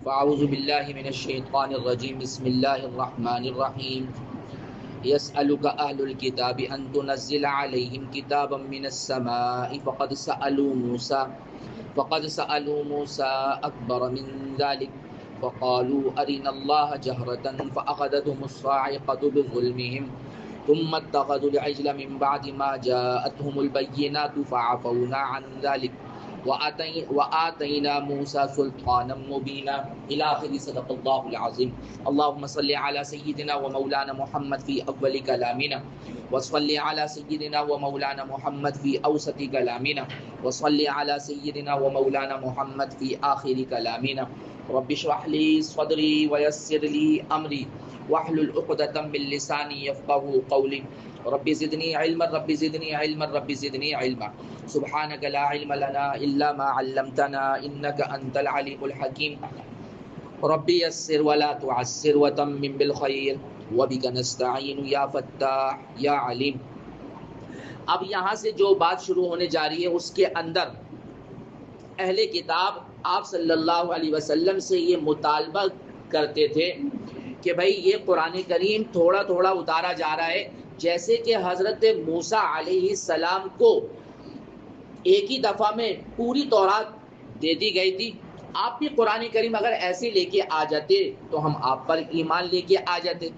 فاعوذ باللہ من الشیطان الرجیم بسم اللہ الرحمن الرحیم يسألك أهل الكتاب أن تنزل عليهم كتابا من السماء فقد سألوا موسى أكبر من ذلك فقالوا أرنا الله جهرة فأخذتهم الصاعقة بظلمهم ثم اتخذوا العجل من بعد ما جاءتهم البينات فعفونا عن ذلك وآتينا موسى سلطانا مبينا إلى آخر صدق الله العظيم. اللهم صل على سيدنا ومولانا محمد في أول كلامنا وصل على سيدنا ومولانا محمد في أوسط كلامنا وصل على سيدنا ومولانا محمد في آخر كلامنا. رب اشرح لي صدري ويسر لي أمري واحلل عقدة من لساني يفقهوا قولي. رب زدني علما رب زدنی علما رب زدنی علما. سبحانك لا علم لنا الا ما علمتنا انك انت العليم الحكيم. رب يسر ولا تعسر وتمم بالخير وبك نستعين يا فتاح يا عليم. اب یہاں سے جو بات شروع ہونے جا رہی ہے اس کے اندر اہل کتاب آپ صلی اللہ علیہ وسلم سے یہ مطالبہ کرتے تھے کہ بھائی یہ قرآن کریم تھوڑا تھوڑا اتارا جا رہا ہے، جیسے کہ حضرت موسیٰ علیہ السلام کو ایک ہی دفعہ میں پوری تورات دے دی گئی تھی. آپ بھی قرآن کریم اگر ایسے لے کے آ جاتے تو ہم آپ پر ایمان لے کے آ جاتے.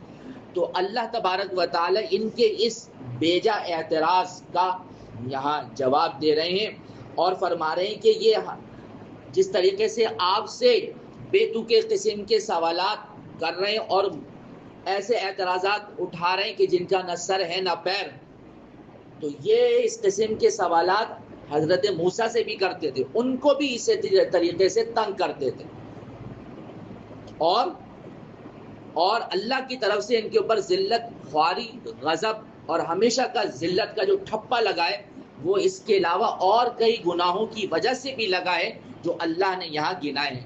تو اللہ تبارک و تعالی ان کے اس بیجا اعتراض کا یہاں جواب دے رہے ہیں اور فرما رہے ہیں کہ یہ جس طریقے سے آپ سے بے تکے قسم کے سوالات کر رہے ہیں اور ایسے اعتراضات اٹھا رہے ہیں کہ جن کا نہ سر ہے نہ پیر، تو یہ اس قسم کے سوالات حضرت موسیٰ سے بھی کرتے تھے، ان کو بھی اسی طریقے سے تنگ کرتے تھے اور اللہ کی طرف سے ان کے اوپر ذلت، خواری، غضب اور ہمیشہ کا ذلت کا جو ٹھپا لگا ہے وہ اس کے علاوہ اور کئی گناہوں کی وجہ سے بھی لگا ہے جو اللہ نے یہاں گنائے ہیں.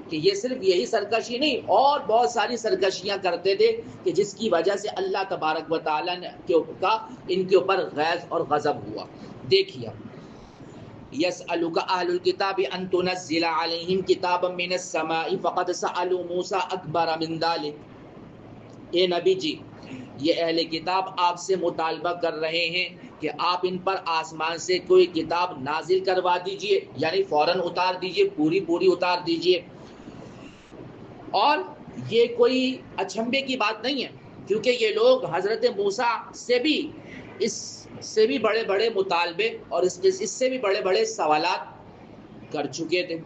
کہ یہ صرف یہی سرکشی نہیں، اور بہت ساری سرکشیاں کرتے تھے کہ جس کی وجہ سے اللہ تبارک و تعالیٰ نے ان کے اوپر غیظ اور غضب ہوا. دیکھیے یسألک اہل الکتاب ان تنزل علیہم کتابا من السماء فقد سألوا موسیٰ اکبر من ذلک. اے نبی جی، یہ اہل کتاب آپ سے مطالبہ کر رہے ہیں کہ آپ ان پر آسمان سے کوئی کتاب نازل کروا دیجئے، یعنی فوراً اتار دیجئے، پوری اتار دیجئے. اور یہ کوئی اچھمبے کی بات نہیں ہے، کیونکہ یہ لوگ حضرت موسیٰ سے بھی اس سے بھی بڑے بڑے مطالبے اور اس سے بھی بڑے بڑے سوالات کر چکے تھے.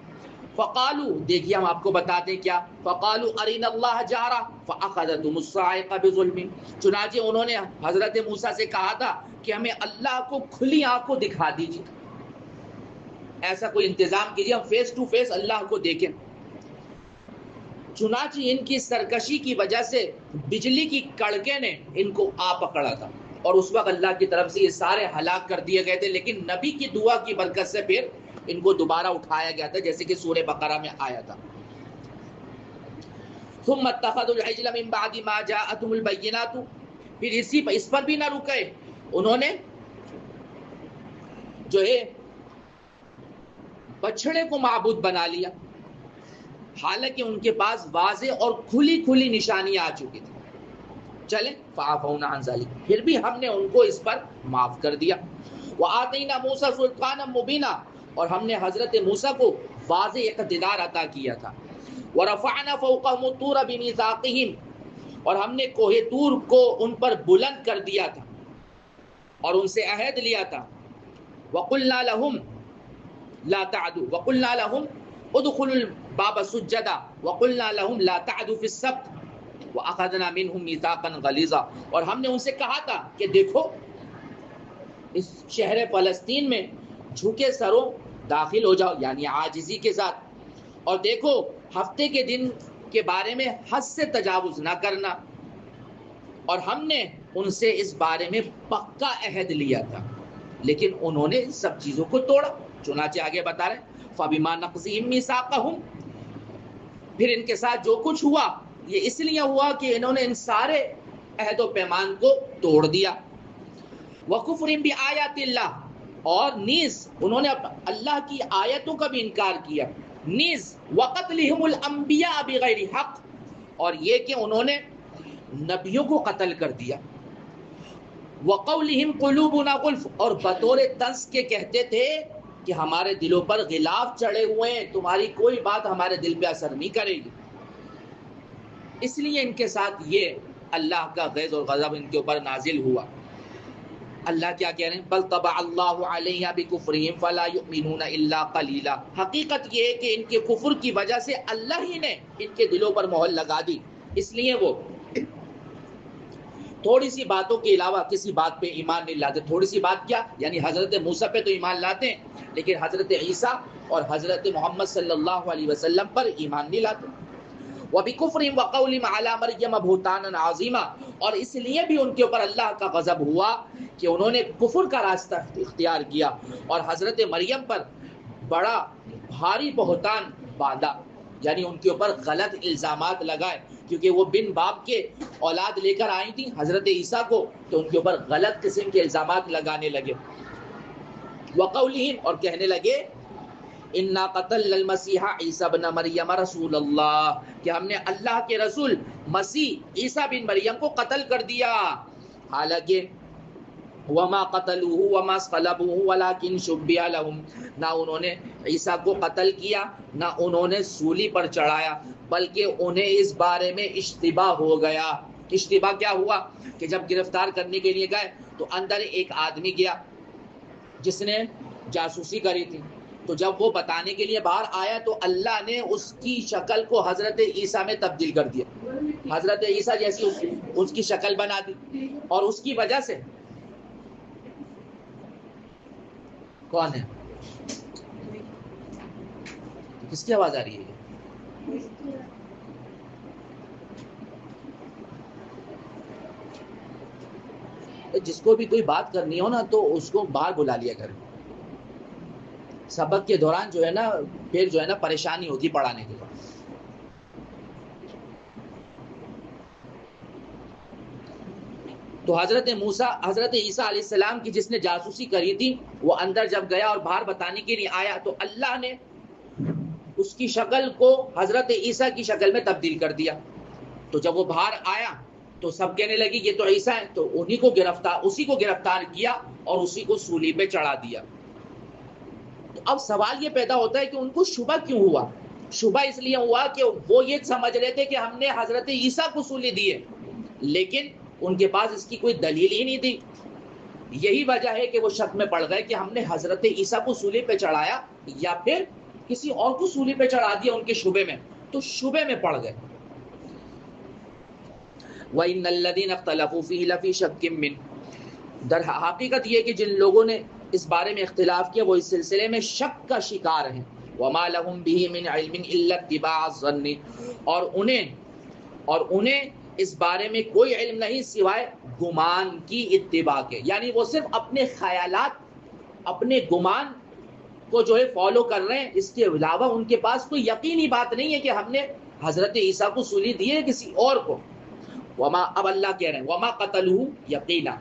فقالو، دیکھیے ہم آپ کو بتاتے ہیں کیا. فقالو ارنا اللہ جہرا فاخذتهم الصاعقہ بظلم. چنانچہ انہوں نے حضرت موسیٰ سے کہا تھا کہ ہمیں اللہ کو کھلی آنکھوں دکھا دیجیے، ایسا کوئی انتظام کیجیے، ہم فیس ٹو فیس اللہ کو دیکھیں. چنانچہ ان کی سرکشی کی وجہ سے بجلی کی کڑکے نے ان کو آ پکڑا تھا اور اس وقت اللہ کی طرف سے یہ سارے ہلاک کر دیے گئے تھے، لیکن نبی کی دعا کی برکت سے پھر ان کو دوبارہ اٹھایا گیا تھا، جیسے کہ سورہ بقرہ میں آیا تھا. ثم اتخذوا العجل من بعد ما جاءتهم البينات. پھر اس پر بھی نہ رکے، انہوں نے جو ہے بچڑے کو معبود بنا لیا، حالانکہ ان کے پاس واضح اور کھلی نشانیاں آ چکی تھی. چلیں فعفونا عن ذلک، پھر بھی ہم نے ان کو اس پر معاف کر دیا. وآتینا موسیٰ سلطانا مبینا، اور ہم نے حضرت موسیٰ کو واضح اقتدار عطا کیا تھا. ورفعنا فوقهم الطور بمیثاقہم، اور ہم نے کوہ طور کو ان پر بلند کر دیا تھا اور ان سے عہد لیا تھا. وقلنا لهم لا تعدوا وقلنا لهم ادخلوا الباب سجدا وقلنا لهم لا تعدوا في السبت واخذنا منهم ميثاقا غليظا. اور ہم نے ان سے کہا تھا کہ دیکھو اس شہر فلسطین میں جھکے سروں داخل ہو جاؤ، یعنی عاجزی کے ساتھ، اور دیکھو ہفتے کے دن کے بارے میں حد سے تجاوز نہ کرنا. اور ہم نے ان سے اس بارے میں پکا عہد لیا تھا، لیکن انہوں نے سب چیزوں کو توڑا. چنانچہ آگے بتا رہے فَبِمَا نَقْضِهِمْ مِيثَاقَهُمْ، پھر ان کے ساتھ جو کچھ ہوا یہ اس لیے ہوا کہ انہوں نے ان سارے عہد و پیمان کو توڑ دیا. وَكُفْرٍ بِآيَاتِ اللَّهِ، اور نیز انہوں نے اللہ کی آیتوں کا بھی انکار کیا. نیز وقتلہم الانبیاء بغیر حق، اور یہ کہ انہوں نے نبیوں کو قتل کر دیا، وقولہم قلوبنا غلف، اور بطور طنز کے کہتے تھے کہ ہمارے دلوں پر غلاف چڑھے ہوئے ہیں، تمہاری کوئی بات ہمارے دل پہ اثر نہیں کرے گی۔ اس لیے ان کے ساتھ یہ اللہ کا غیظ اور غضب ان کے اوپر نازل ہوا۔ اللہ کیا کہہ رہے ہیں؟ بل طبع اللہ علیہ بکفرہم فلا یؤمنون الا قلیلا، حقیقت یہ ہے کہ ان کے کفر کی وجہ سے اللہ ہی نے ان کے دلوں پر مہر لگا دی، اس لیے وہ تھوڑی سی باتوں کے علاوہ کسی بات پہ ایمان نہیں لاتے۔ تھوڑی سی بات کیا؟ یعنی حضرت موسیٰ پہ تو ایمان لاتے ہیں، لیکن حضرت عیسیٰ اور حضرت محمد صلی اللہ علیہ وسلم پر ایمان نہیں لاتے۔ وَبِكُفْرِهِمْ وَقَوْلِهِمْ عَلَى مَرْيَمَ بُهْتَانًا عَظِيمًا، اور اس لیے بھی ان کے اوپر اللہ کا غضب ہوا کہ انہوں نے کفر کا راستہ اختیار کیا اور حضرت مریم پر بڑا بھاری بہتان باندھا، یعنی ان کے اوپر غلط الزامات لگائے، کیونکہ وہ بن باپ کے اولاد لے کر آئی تھیں حضرت عیسیٰ کو، تو ان کے اوپر غلط قسم کے الزامات لگانے لگے۔ وَقَوْلِهِمْ، اور کہنے لگے اِنَّا قَتَلْنَا الْمَسِيحَ عِيسَى ابْنَ مَرْيَمَ رَسُولَ اللَّهِ، کہ ہم نے اللہ کے رسول مسیح عیسیٰ بن مریم کو قتل کر دیا، حالانکہ وَمَا قَتَلُوهُ وَمَا صَلَبُوهُ وَلَكِنْ شُبِّهَ لَهُمْ، نہ انہوں نے عیسیٰ کو قتل کیا نہ انہوں نے سولی پر چڑھایا، بلکہ انہیں اس بارے میں اشتباہ ہو گیا۔ اشتباہ کیا ہوا کہ جب گرفتار کرنے کے لیے گئے تو اندر ایک آدمی گیا جس نے جاسوسی کری تھی، تو جب وہ بتانے کے لیے باہر آیا تو اللہ نے اس کی شکل کو حضرت عیسیٰ میں تبدیل کر دیا، حضرت عیسیٰ جیسی اس کی شکل بنا دی، اور اس کی وجہ سے کون ہے؟ کس کی آواز آ رہی ہے؟ جس کو بھی کوئی بات کرنی ہو نا تو اس کو باہر بلا لیا کرے، سبق کے دوران جو ہے نا پھر جو ہے نا پریشانی ہوتی پڑھانے کے بعد۔ تو حضرت موسیٰ حضرت عیسیٰ علیہ السلام کی جس نے جاسوسی کری تھی، وہ اندر جب گیا اور باہر بتانے کے لیے آیا تو اللہ نے اس کی شکل کو حضرت عیسیٰ کی شکل میں تبدیل کر دیا۔ تو جب وہ باہر آیا تو سب کہنے لگی یہ تو عیسیٰ ہے، تو اسی کو گرفتار کیا اور اسی کو سولی پہ چڑھا دیا۔ تو اب سوال یہ پیدا ہوتا ہے کہ ان کو شبہ کیوں ہوا؟ شبہ اس لیے ہوا کہ وہ یہ سمجھ رہے تھے کہ ہم نے حضرت عیسیٰ کو سولی دی ہے، لیکن ان کے پاس اس کی کوئی دلیل ہی نہیں تھی۔ یہی وجہ ہے کہ وہ شک میں پڑ گئے کہ ہم نے حضرت عیسیٰ کو سولی پہ چڑھایا یا پھر کسی اور کو سولی پہ چڑھا دیا، ان کے شبے میں، تو شبے میں پڑ گئے۔ وَإِنَّ الَّذِينَ اخْتَلَفُوا فِيهِ لَفِي شَكٍّ مِّنْهُ، در حقیقت یہ کہ جن لوگوں نے اس بارے میں اختلاف کیا وہ اس سلسلے میں شک کا شکار ہیں۔ وَمَا لَهُمْ بِهِ مِنْ عِلْمٍ إِلَّا اتِّبَاعَ الظَّنِّ، اور انہیں اس بارے میں کوئی علم نہیں سوائے گمان کی اتباع کے، یعنی وہ صرف اپنے خیالات اپنے گمان کو جو ہے فالو کر رہے ہیں، اس کے علاوہ ان کے پاس کوئی یقینی بات نہیں ہے کہ ہم نے حضرت عیسیٰ کو سولی دی ہے کسی اور کو۔ وما، اب اللہ کہہ رہے ہیں وما قتلوہ یقینا،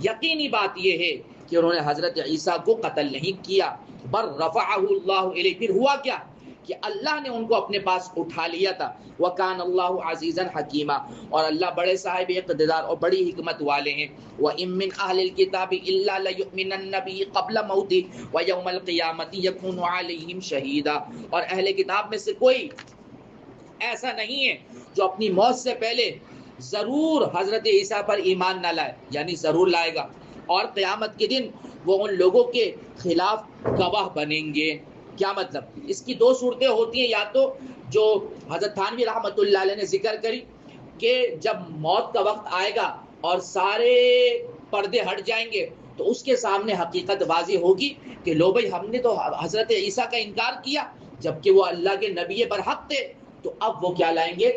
یقینی بات یہ ہے کہ انہوں نے حضرت عیسیٰ کو قتل نہیں کیا، بل رفعہ اللہ الیہ، پھر ہوا کیا کہ اللہ نے ان کو اپنے پاس اٹھا لیا تھا۔ وکان اللہ عزیزا حکیما، اور اللہ بڑے صاحب اقتدار اور بڑی حکمت والے ہیں۔ وَإِن مِّنْ أَهْلِ الْكِتَابِ إِلَّا لَيُؤْمِنَنَّ بِهِ قَبْلَ مَوْتِهِ وَيَوْمَ الْقِيَامَةِ يَكُونُ عَلَيْهِمْ شَهِيدًا، اور اہل کتاب میں سے کوئی ایسا نہیں ہے جو اپنی موت سے پہلے ضرور حضرت عیسیٰ پر ایمان نہ لائے، یعنی ضرور لائے گا، اور قیامت کے دن وہ ان لوگوں کے خلاف گواہ بنیں گے۔ کیا مطلب؟ اس کی دو صورتیں ہوتی ہیں، یا تو جو حضرت تھانوی رحمۃ اللہ علیہ نے ذکر کری کہ جب موت کا وقت آئے گا اور سارے پردے ہٹ جائیں گے تو اس کے سامنے حقیقت واضح ہوگی کہ لو بھائی ہم نے تو حضرت عیسیٰ کا انکار کیا جبکہ وہ اللہ کے نبی برحق تھے، تو اب وہ کیا لائیں گے؟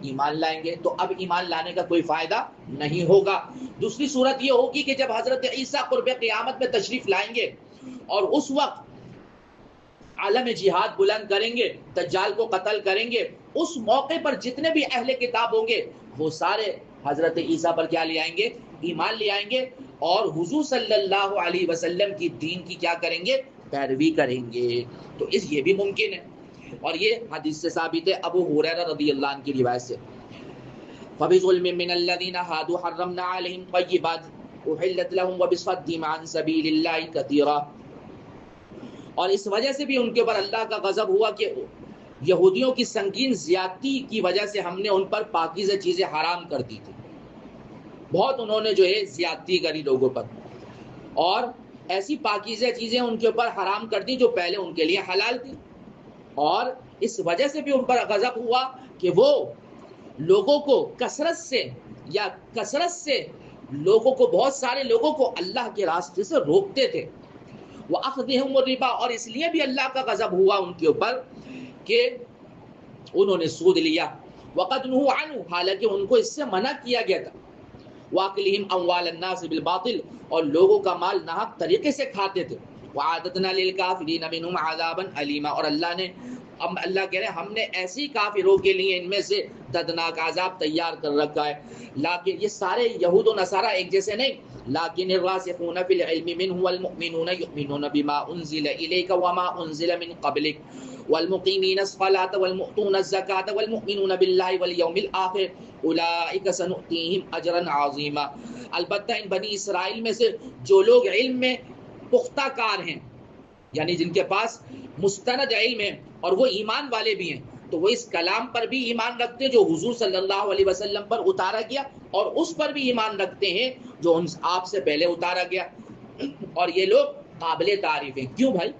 ایمان لائیں گے، تو اب ایمان لانے کا کوئی فائدہ نہیں ہوگا۔ دوسری صورت یہ ہوگی کہ جب حضرت عیسیٰ قرب قیامت میں تشریف لائیں گے اور اس وقت عالم جہاد بلند کریں گے، دجال کو قتل کریں گے، اس موقع پر جتنے بھی اہل کتاب ہوں گے وہ سارے حضرت عیسیٰ پر کیا لے آئیں گے؟ ایمان لے آئیں گے، اور حضور صلی اللہ علیہ وسلم کی دین کی کیا کریں گے؟ پیروی کریں گے۔ تو یہ بھی ممکن ہے۔ اور یہ حدیث سے ثابت ہے ابو ہریرہ رضی اللہ عنہ کی روایت سے، فَبِظُلْمٍ مِّنَ الَّذِينَ هَادُوا حَرَّمْنَا عَلَيْهِمْ طَيِّبَاتٍ أُحِلَّتْ لَهُمْ وَبِصَدِّهِمْ عَن سَبِيلِ اللَّهِ كَثِيرًا، اور اس وجہ سے بھی ان کے اوپر اللہ کا غضب ہوا کہ یہودیوں کی سنگین زیادتی کی وجہ سے ہم نے ان پر پاکیزہ چیزیں حرام کر دی تھی، بہت انہوں نے جو ہے زیادتی کری لوگوں پر، اور ایسی پاکیزہ چیزیں ان کے اوپر حرام کر دی جو پہلے ان کے لیے حلال تھی، اور اس وجہ سے بھی ان پر غضب ہوا کہ وہ لوگوں کو کثرت سے لوگوں کو، بہت سارے لوگوں کو اللہ کے راستے سے روکتے تھے، وَأَخْذِهِمُ الرِّبَا، اور اس لیے بھی اللہ کا غضب ہوا ان کے اوپر کہ انہوں نے سود لیا، وَقَدْ نُهُوا عَنْهُ، حالانکہ ان کو اس سے منع کیا گیا تھا، وَأَكْلِهِمْ أَمْوَالَ النَّاسِ بِالْبَاطِلِ، اور لوگوں کا مال ناحق طریقے سے کھاتے تھے، وَأَعْتَدْنَا لِلْكَافِرِينَ مِنْهُمْ عَذَابًا أَلِيمًا، اور اللہ کہہ رہے ہیں ہم نے ایسی کافروں کے لیے ان میں سے دردناک عذاب تیار کر رکھا ہے، لیکن یہ سارے یہود و نصارہ ایک جیسے نہیں، لیکن الراسخون فی العلم منهم والمؤمنون یؤمنون بما انزل الیک وما انزل من قبلک والمقیمین الصلاة والمؤتون الزکاة والمؤمنون باللہ والیوم الآخر اولئک سنؤتیہم اجرا عظیما، البتہ ان بنی اسرائیل میں سے جو لوگ علم میں پختہ کار ہیں، یعنی جن کے پاس مستند علم ہے اور وہ ایمان والے بھی ہیں، تو وہ اس کلام پر بھی ایمان رکھتے ہیں جو حضور صلی اللہ علیہ وسلم پر اتارا گیا، اور اس پر بھی ایمان رکھتے ہیں جو آپ سے پہلے اتارا گیا، اور یہ لوگ قابل تعریف ہیں۔ کیوں بھائی؟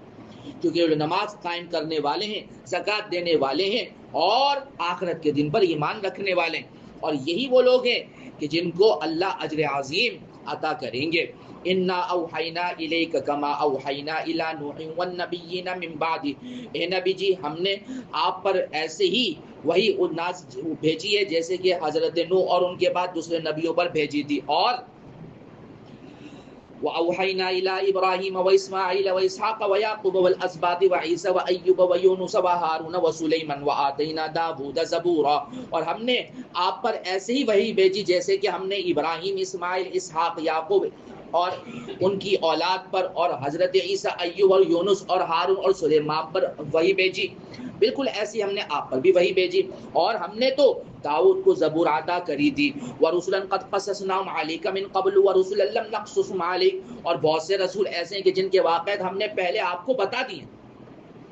کیونکہ وہ نماز قائم کرنے والے ہیں، زکوٰۃ دینے والے ہیں، اور آخرت کے دن پر ایمان رکھنے والے ہیں، اور یہی وہ لوگ ہیں کہ جن کو اللہ اجر عظیم عطا کریں گے۔ انا اوحینا الیک کما اوحینا الی نوح والنبیین من بعد، اے نبی جی ہم نے آپ پر ایسے ہی وہی بھیجی ہے جیسے کہ حضرت نوح اور ان کے بعد دوسرے نبیوں پر بھیجی تھی، اور وَأَوْحَيْنَا إِلَىٰ إِبْرَاهِيمَ وَإِسْمَاعِيلَ وَإِسْحَاقَ وَيَعْقُوبَ وَالْأَسْبَاطِ وَعِيسَىٰ وَأَيُّوبَ وَيُونُسَ وَهَارُونَ وَسُلَيْمَانَ وَآتَيْنَا دَاوُودَ زَبُورًا، اور ہم نے آپ پر ایسے ہی وہی بھیجی جیسے کہ ہم نے ابراہیم، اسماعیل، اسحاق، یعقوب اور ان کی اولاد پر، اور حضرت عیسیٰ، ایوب اور یونس اور ہارون اور سلیمان پر وہی بھیجی، بالکل ایسی ہم نے آپ پر بھی وہی بھیجی، اور ہم نے تو داؤد کو زبور عطا کری تھی، وَرُسُلًا قَدْ قَصَصْنَاهُمْ عَلَيْكَ مِن قَبْلُ وَرُسُلًا لَّمْ نَقْصُصْهُمْ عَلَيْكَ، اور بہت سے رسول ایسے ہیں کہ جن کے واقعات ہم نے پہلے آپ کو بتا دیے،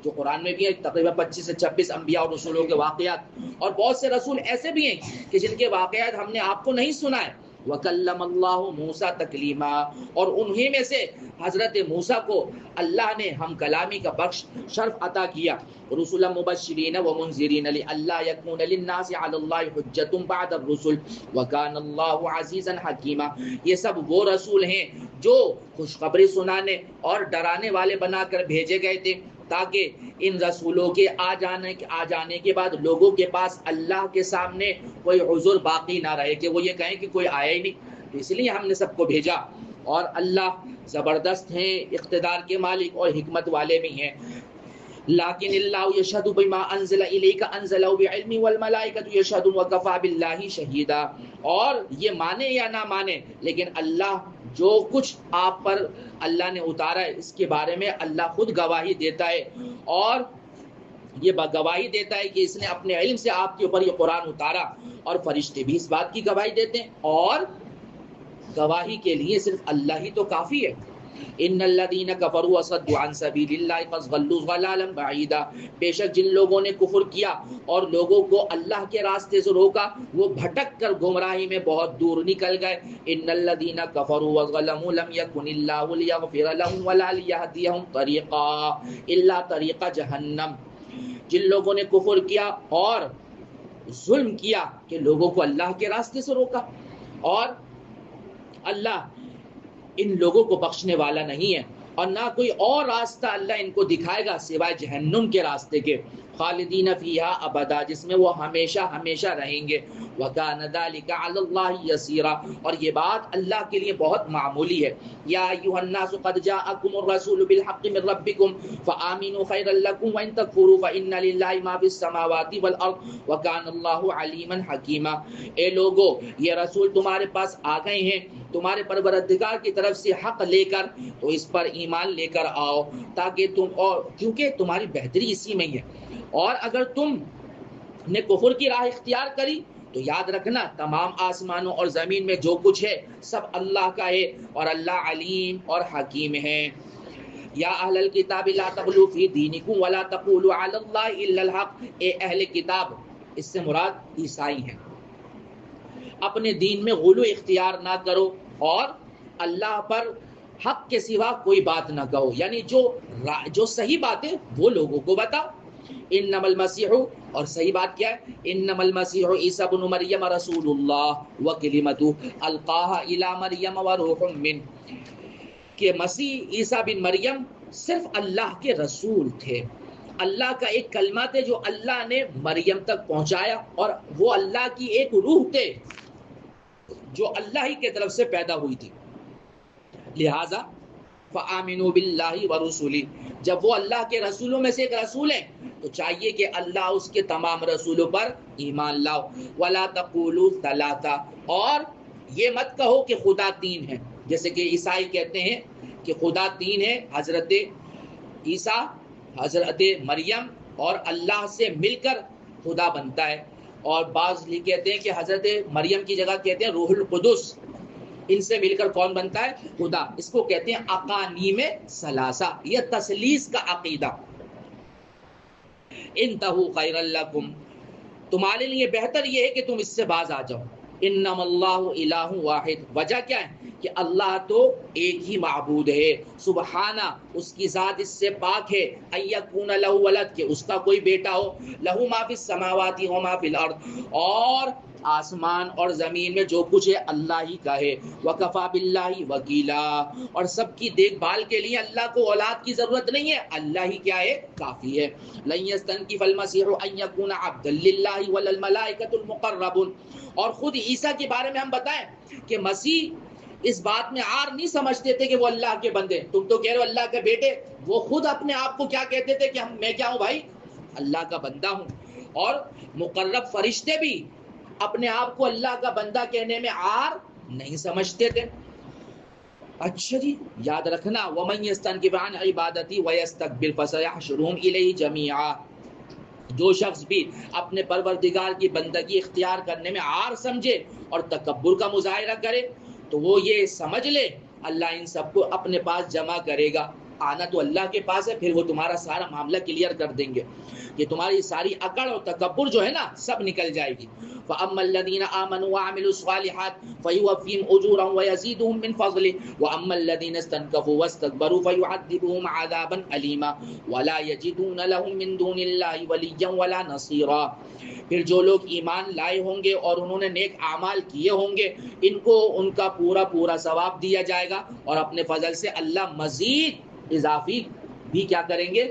جو قرآن میں بھی ہیں تقریباً 25 سے 26 انبیاء اور رسولوں کے واقعات، اور بہت سے رسول ایسے بھی ہیں کہ جن کے واقعات ہم نے آپ کو نہیں سنائے، وَكَلَّمَ اللَّهُ مُوسَىٰ تَكْلِيمًا، اور انہی میں سے حضرت موسیٰ کو اللہ نے ہم کلامی کا بخش شرف عطا کیا، رسلا مبشرین ومنذرین لئلا یکون للناس علی اللہ حجۃ بعد الرسل وکان اللہ عزیزا حکیما، یہ سب وہ رسول ہیں جو خوشخبری سنانے اور ڈرانے والے بنا کر بھیجے گئے تھے، تاکہ ان رسولوں کے آ جانے کے بعد لوگوں کے پاس اللہ کے سامنے کوئی عذر باقی نہ رہے کہ وہ یہ کہیں کہ کوئی آیا ہی نہیں، اس لیے ہم نے سب کو بھیجا، اور اللہ زبردست ہیں، اقتدار کے مالک اور حکمت والے بھی ہیں۔ لیکن اللہ یشہد بما انزل الیک انزلہ بعلم والملائکۃ یشہدون وکفی باللہ شہیدا، اور یہ مانے یا نہ مانے لیکن اللہ جو کچھ آپ پر اللہ نے اتارا ہے اس کے بارے میں اللہ خود گواہی دیتا ہے، اور یہ گواہی دیتا ہے کہ اس نے اپنے علم سے آپ کے اوپر یہ قرآن اتارا، اور فرشتے بھی اس بات کی گواہی دیتے ہیں، اور گواہی کے لیے صرف اللہ ہی تو کافی ہے۔ ان الذين كفروا وصدوا عن سبيل الله قد ضلوا ضلالا بعيدا، بے شک جن لوگوں نے کفر کیا اور لوگوں کو اللہ کے راستے سے روکا وہ بھٹک کر گمراہی میں بہت دور نکل گئے۔ ان الذين كفروا وظلموا لم يكن الله ليغفر لهم ولا ليهديهم طريقا الا طريق جہنم، جن لوگوں نے کفر کیا اور ظلم کیا کہ لوگوں کو اللہ کے راستے سے روکا، اور اللہ ان لوگوں کو بخشنے والا نہیں ہے، اور نہ کوئی اور راستہ اللہ ان کو دکھائے گا سوائے جہنم کے راستے کے، خالدین فیہا ابدا، جس میں وہ ہمیشہ ہمیشہ رہیں گے، وکان ذلک علی اللہ یسیرا، اور یہ بات اللہ کے لیے بہت معمولی ہے۔ یا ایھا الناس قد جاءکم الرسول بالحق من ربکم فآمنوا خیرا لکم وان تکفروا فإن للہ ما فی السماوات والارض وکان اللہ علیما حکیما، اے لوگو یہ رسول تمہارے پاس آ گئے ہیں تمہارے پروردگار کی طرف سے حق لے کر، تو اس پر ایمان لے کر آؤ تاکہ تم، اور کیونکہ تمہاری بہتری اسی میں ہی ہے، اور اگر تم نے کفر کی راہ اختیار کری تو یاد رکھنا تمام آسمانوں اور زمین میں جو کچھ ہے سب اللہ کا ہے اور اللہ علیم اور حکیم ہے۔ یا اہل الکتاب لا تغلوا فی دینکم ولا تقولوا علی اللہ الا الحق، اے اہل کتاب، اس سے مراد عیسائی ہیں، اپنے دین میں غلو اختیار نہ کرو اور اللہ پر حق کے سوا کوئی بات نہ کہو، یعنی جو صحیح بات ہے وہ لوگوں کو بتاؤ۔ انما المسیح، اور صحیح بات کیا ہے؟ انما المسیح عیسی بن مریم رسول اللہ وکلمتہ القاها الی مریم وروح منہ، کہ مسیح عیسیٰ بن مریم صرف اللہ کے رسول تھے، اللہ کا ایک کلمہ تھے جو اللہ نے مریم تک پہنچایا، اور وہ اللہ کی ایک روح تھے جو اللہ ہی کے طرف سے پیدا ہوئی تھی۔ لہٰذا فآمنوا باللہ ورسولہ، جب وہ اللہ کے رسولوں میں سے ایک رسول ہیں تو چاہیے کہ اللہ اس کے تمام رسولوں پر ایمان لاؤ۔ ولا تقولوا ثلاثہ، اور یہ مت کہو کہ خدا تین ہے، جیسے کہ عیسائی کہتے ہیں کہ خدا تین ہے، حضرت عیسیٰ، حضرت مریم اور اللہ سے مل کر خدا بنتا ہے، اور بعض کہتے ہیں کہ حضرت مریم کی جگہ کہتے ہیں روح القدس، ان سے مل کر کون بنتا ہے؟ خدا۔ اس کو کہتے ہیں اقانیم ثلاثہ، یہ تثلیث کا عقیدہ۔ انتہوا خیر لکم، تمہارے لیے بہتر یہ ہے کہ تم اس سے باز آ جاؤ۔ انما اللہ الہ واحد، وجہ کیا ہے کہ اللہ تو ایک ہی معبود ہے، سبحانہ، اس کی ذات اس سے پاک ہے، ان یکون لہ ولد، کہ اس کا کوئی بیٹا ہو، لہ ما فی السماوات و ما فی الارض، اور آسمان اور زمین میں جو کچھ ہے اللہ ہی کا ہے، وکفی باللہ وکیلا، اور سب کی دیکھ بھال کے لیے اللہ کو اولاد کی ضرورت نہیں ہے، اللہ ہی کیا ہے؟ کافی ہے۔ لن یستنکف المسیح ان یکون عبدا للہ ولا الملائکۃ المقربون، اور خود عیسیٰ کے بارے میں ہم بتائیں کہ مسیح اس بات میں عار نہیں سمجھتے تھے کہ وہ اللہ کے بندے، تم تو کہہ رہے ہو اللہ کے بیٹے، وہ خود اپنے آپ کو کیا کہتے تھے کہ میں کیا ہوں بھائی؟ اللہ کا بندہ ہوں۔ اور مقرب فرشتے بھی اپنے آپ کو اللہ کا بندہ کہنے میں عار نہیں سمجھتے تھے۔ اچھا جی، یاد رکھنا وَمَن يَسْتَنْكِفْ عَنْ عِبَادَتِي وَيَسْتَكْبِرْ فَسَيَحْشُرُهُمْ إِلَيْهِ جَمِيعًا، جو شخص بھی اپنے پروردگار کی بندگی اختیار کرنے میں عار سمجھے اور تکبر کا مظاہرہ کرے تو وہ یہ سمجھ لے اللہ ان سب کو اپنے پاس جمع کرے گا۔ آنا تو اللہ کے پاس ہے، پھر وہ تمہارا سارا معاملہ کلیئر کر دیں گے، کہ تمہاری ساری اکڑ اور تکبر جو ہے نا سب نکل جائے گی۔ فَأَمَّا الَّذِينَ آمَنُوا وَعَمِلُوا الصَّالِحَاتِ فَيُوَفِّيهِمْ أُجُورَهُمْ وَيَزِيدُهُم مِّن فَضْلِهِ وَأَمَّا الَّذِينَ اسْتَنكَفُوا وَاسْتَكْبَرُوا فَيُعَذِّبُهُمْ عَذَابًا أَلِيمًا وَلَا يَجِدُونَ لَهُم مِّن دُونِ اللَّهِ وَلِيًّا وَلَا نَصِيرًا، پھر جو لوگ ایمان لائے ہوں گے اور انہوں نے نیک اعمال کیے ہوں گے، ان کو ان کا پورا پورا ثواب دیا جائے گا، اور اپنے فضل سے اللہ مزید اضافی بھی کیا کریں گے؟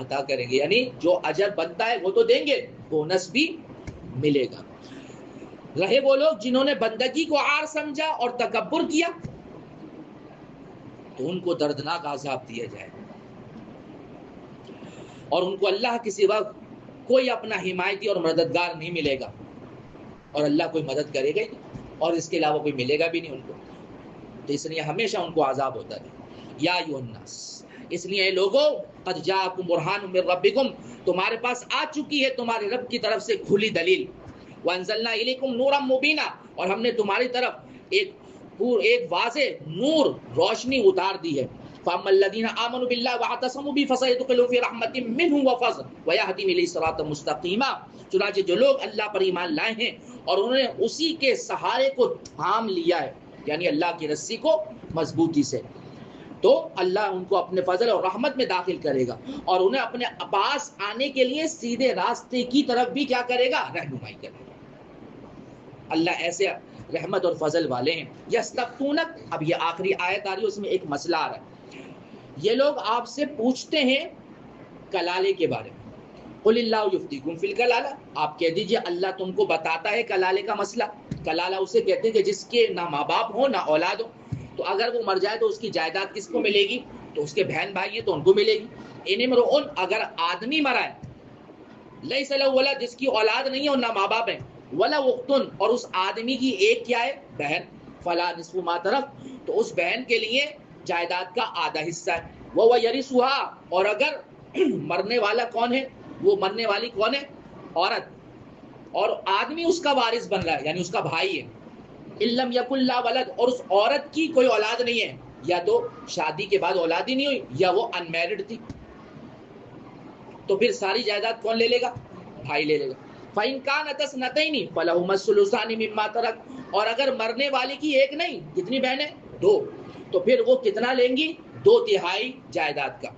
عطا کریں گے، یعنی جو اجر بنتا ہے وہ تو دیں گے، بونس بھی ملے گا۔ رہے وہ لوگ جنہوں نے بندگی کو عار سمجھا اور تکبر کیا تو ان کو دردناک عذاب دیا جائے گا، اور ان کو اللہ کے سوا کوئی اپنا حمایتی اور مددگار نہیں ملے گا، اور اللہ کوئی مدد کرے گا ہی نہیں، اور اس کے علاوہ کوئی ملے گا بھی نہیں ان کو، تو اس لیے ہمیشہ ان کو عذاب ہوتا ہے۔ یا ایھا الناس، اس لیے لوگوں، قد جاءکم برہان من ربکم، تمہارے پاس آ چکی ہے تمہارے رب کی طرف سے کھلی دلیل، وانزلنا الیکم نورا مبینا، اور ہم نے تمہاری طرف ایک واضح نور، روشنی اتار دی ہے۔ فَأَمَّا الَّذِينَ آمَنُوا بِاللَّهِ وَاعْتَصَمُوا بِهِ فَسَيُدْخِلُهُمْ فِي رَحْمَةٍ مِّنْهُ وَفَضْلٍ وَيَهْدِيهِمْ إِلَيْهِ صِرَاطًا مُّسْتَقِيمًا، چنانچہ جو لوگ اللہ پر ایمان لائے ہیں اور انہوں نے اسی کے سہارے کو تھام لیا ہے، یعنی اللہ کی رسی کو مضبوطی سے، تو اللہ ان کو اپنے فضل اور رحمت میں داخل کرے گا، اور انہیں اپنے پاس آنے کے لیے سیدھے راستے کی طرف بھی کیا کرے گا؟ رہنمائی کرے گا۔ اللہ ایسے رحمت اور فضل والے ہیں۔ یستفتونک، اب یہ آخری آیت آ رہی ہے، اس میں ایک مسئلہ آ رہا ہے۔ یہ لوگ آپ سے پوچھتے ہیں کلالے کے بارے میں، قل اللہ یفتیکم فی الکلالہ، آپ کہہ دیجئے اللہ تم کو بتاتا ہے کلالے کا مسئلہ۔ کلالہ اسے کہتے ہیں کہ جس کے نہ ماں باپ ہو نہ اولاد ہو، تو اگر وہ مر جائے تو اس کی جائیداد کس کو ملے گی؟ تو اس کے بہن بھائی ہیں تو ان کو ملے گی۔ ان امرؤن، اگر آدمی مرا ہے، لیس لہ ولد، جس کی اولاد نہیں ہے اور نہ ماں باپ ہیں، ولا اختن، اور اس آدمی کی ایک کیا ہے؟ بہن، فلا نصف ما ترک، تو اس بہن کے لیے جائیداد کا آدھا حصہ ہے۔ وہ یرثھا، اور اگر مرنے والا کون ہے؟ وہ مرنے والی کون ہے؟ عورت، اور آدمی اس کا وارث بن رہا ہے یعنی اس کا بھائی ہے. علم یکن لا ولد، اور اس عورت کی کوئی اولاد نہیں ہے، یا تو شادی کے بعد اولاد ہی نہیں ہوئی یا وہ ان میرڈ تھی، تو پھر ساری جائیداد کون لے لے گا؟ بھائی لے لے گا. فَإِن كَانَتْ اثْنَتَيْنِ فَلَهُمَا الثُّلُثَانِ مِمَّا تَرَكَ، اور اگر مرنے والی کی ایک نہیں کتنی بہنیں؟ دو، تو پھر وہ کتنا لیں گی؟ 2/3 جائیداد کا.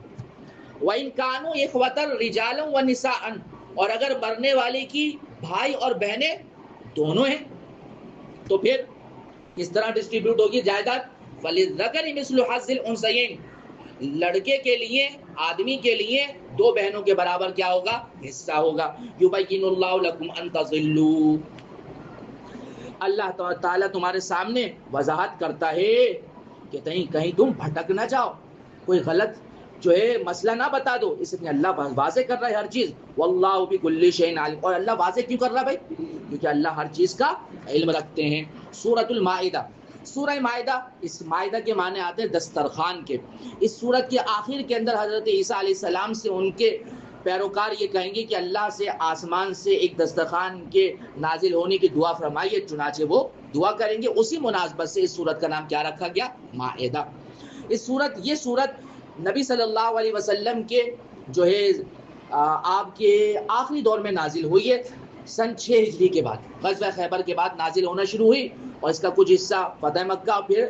وَإِن كَانُوا إِخْوَةً رِجَالًا وَنِسَاءً، اور اگر مرنے والی کی بھائی اور بہنیں دونوں ہیں تو پھر کس طرح ڈسٹریبیوٹ ہوگی جائیداد؟ فَلِلذَّكَرِ مِثْلُ حَظِّ الْأُنثَيَيْنِ، لڑکے کے لیے، آدمی کے لیے 2 بہنوں کے برابر کیا ہوگا؟ حصہ ہوگا. یبین اللہ لکم ان تضلوا، اللہ تعالیٰ تمہارے سامنے وضاحت کرتا ہے کہ کہیں تم بھٹک نہ جاؤ، کوئی غلط جو ہے مسئلہ نہ بتا دو، اس لیے اللہ واضح کر رہا ہے ہر چیز. واللہ بکل شیء علیم، اور اللہ واضح کیوں کر رہا ہے بھائی؟ کیونکہ اللہ ہر چیز کا علم رکھتے ہیں. سورۃ المائدہ، سورہ مائدہ، اس مائدہ کے معنی آتے ہیں دسترخوان کے. اس سورت کے آخر کے اندر حضرت عیسیٰ علیہ السلام سے ان کے پیروکار یہ کہیں گے کہ اللہ سے آسمان سے ایک دسترخوان کے نازل ہونے کی دعا فرمائیے، چنانچہ وہ دعا کریں گے. اسی مناسبت سے اس سورت کا نام کیا رکھا گیا؟ مائدہ. یہ سورت نبی صلی اللہ علیہ وسلم کے جو ہے آپ کے آخری دور میں نازل ہوئی ہے، سن 6 ہجری کے بعد، غزوہ خیبر کے بعد نازل ہونا شروع ہوئی، اور اس کا کچھ حصہ فتح مکہ، پھر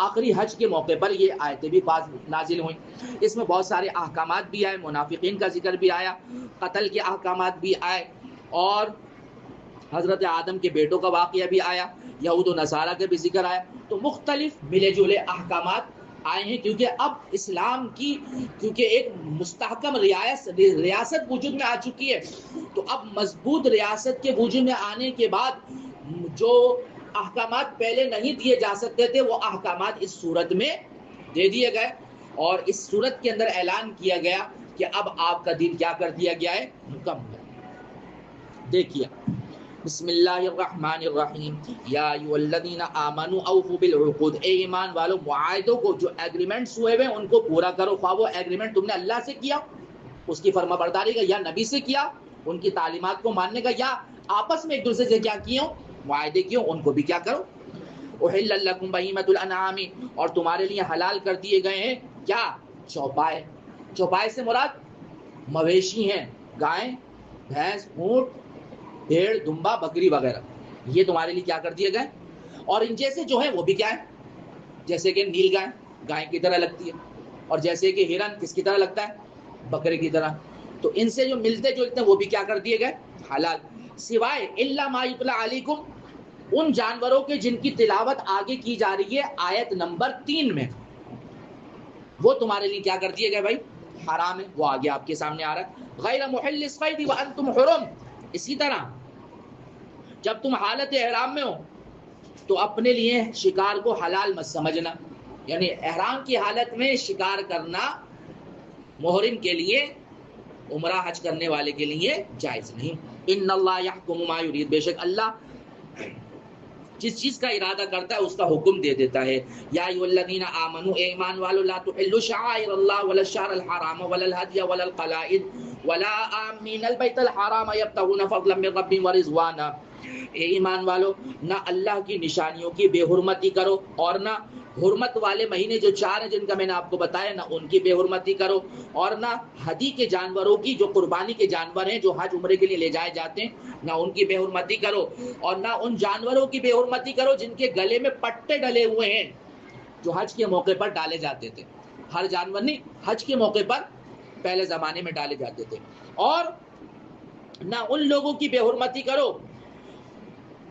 آخری حج کے موقع پر یہ آیتیں بھی نازل ہوئیں. اس میں بہت سارے احکامات بھی آئے، منافقین کا ذکر بھی آیا، قتل کے احکامات بھی آئے، اور حضرت آدم کے بیٹوں کا واقعہ بھی آیا، یہود و نصارہ کا بھی ذکر آیا. تو مختلف ملے جلے احکامات آئے ہیں، کیونکہ اب اسلام کی ایک مستحکم ریاست وجود میں آ چکی ہے. تو اب مضبوط ریاست کے وجود میں آنے کے بعد جو احکامات پہلے نہیں دیے جا سکتے تھے وہ احکامات اس صورت میں دے دیے گئے، اور اس صورت کے اندر اعلان کیا گیا کہ اب آپ کا دین کیا کر دیا گیا ہے؟ مکمل. دیکھیے، بسم اللہ الرحمن الرحیم، یا ایھا الذین آمنوا اوفوا بالعقود، اے ایمان والو معاہدوں کو، جو ایگریمنٹس ہوئے ہوئے ان کو پورا کرو. خواہ وہ ایگریمنٹ تم نے اللہ سے کیا، اس کی فرما برداری کا، یا نبی سے کیا، ان کی تعلیمات کو ماننے کا، یا آپس میں ایک دوسرے سے کیا کیے ہوں، معاہدے کیے ہوں، ان کو بھی کیا کرو. احل لکم بہیمۃ الانعام، اور تمہارے لیے حلال کر دیے گئے ہیں کیا؟ چوپائے. چوپائے سے مراد مویشی ہیں، گائیں، بھینس، اونٹ، بھیڑ، دمبا، بکری وغیرہ، یہ تمہارے لیے کیا کر دیے گئے. اور ان جیسے جو ہیں وہ بھی کیا ہے، جیسے کہ نیل گائے کی طرح لگتی ہے، اور جیسے کہ ہرن کس کی طرح لگتا ہے؟ بکرے کی طرح. تو ان سے جو ملتے جلتے ہیں وہ بھی کیا کر دیے گئے؟ حلال. سوائے الا ما یتلی علیکم، ان جانوروں کے جن کی تلاوت آگے کی جا رہی ہے آیت نمبر 3 میں، وہ تمہارے لیے کیا کر دیے گئے بھائی؟ حرام ہے. وہ آگے آپ کے سامنے آ رہا ہے. غیر محل الصید وانتم حرم، اسی طرح جب تم حالت احرام میں ہو تو اپنے لیے شکار کو حلال مت سمجھنا، یعنی احرام کی حالت میں شکار کرنا محرم کے لیے، عمرہ حج کرنے والے کے لیے جائز نہیں. ان اللہ یحکم ما یرید، بے شک اللہ جس چیز کا ارادہ کرتا ہے اس کا حکم دے دیتا ہے. یا ایھا الذین آمنوا، اے ایمان والو، لا تحلوا شعائر اللہ ولا الشہر الحرام ولا الہدی ولا القلائد ولا آمین البیت الحرام یبتغون فضلا من ربهم ورضوانا. اے ایمان والو، نہ اللہ کی نشانیوں کی بے حرمتی کرو، اور نہ حرمت والے مہینے جو 4 ہیں جن کا میں نے آپ کو بتایا، نہ ان کی بے حرمتی کرو، اور نہ ہدی کے جانوروں کی، جو قربانی کے جانور ہیں جو حج عمرے کے لیے لے جائے جاتے ہیں، نہ ان کی بے حرمتی کرو، اور نہ ان جانوروں کی بے حرمتی کرو جن کے گلے میں پٹے ڈلے ہوئے ہیں، جو حج کے موقع پر ڈالے جاتے تھے. ہر جانور نہیں، حج کے موقع پر پہلے زمانے میں ڈالے جاتے تھے. اور نہ ان لوگوں کی بے حرمتی کرو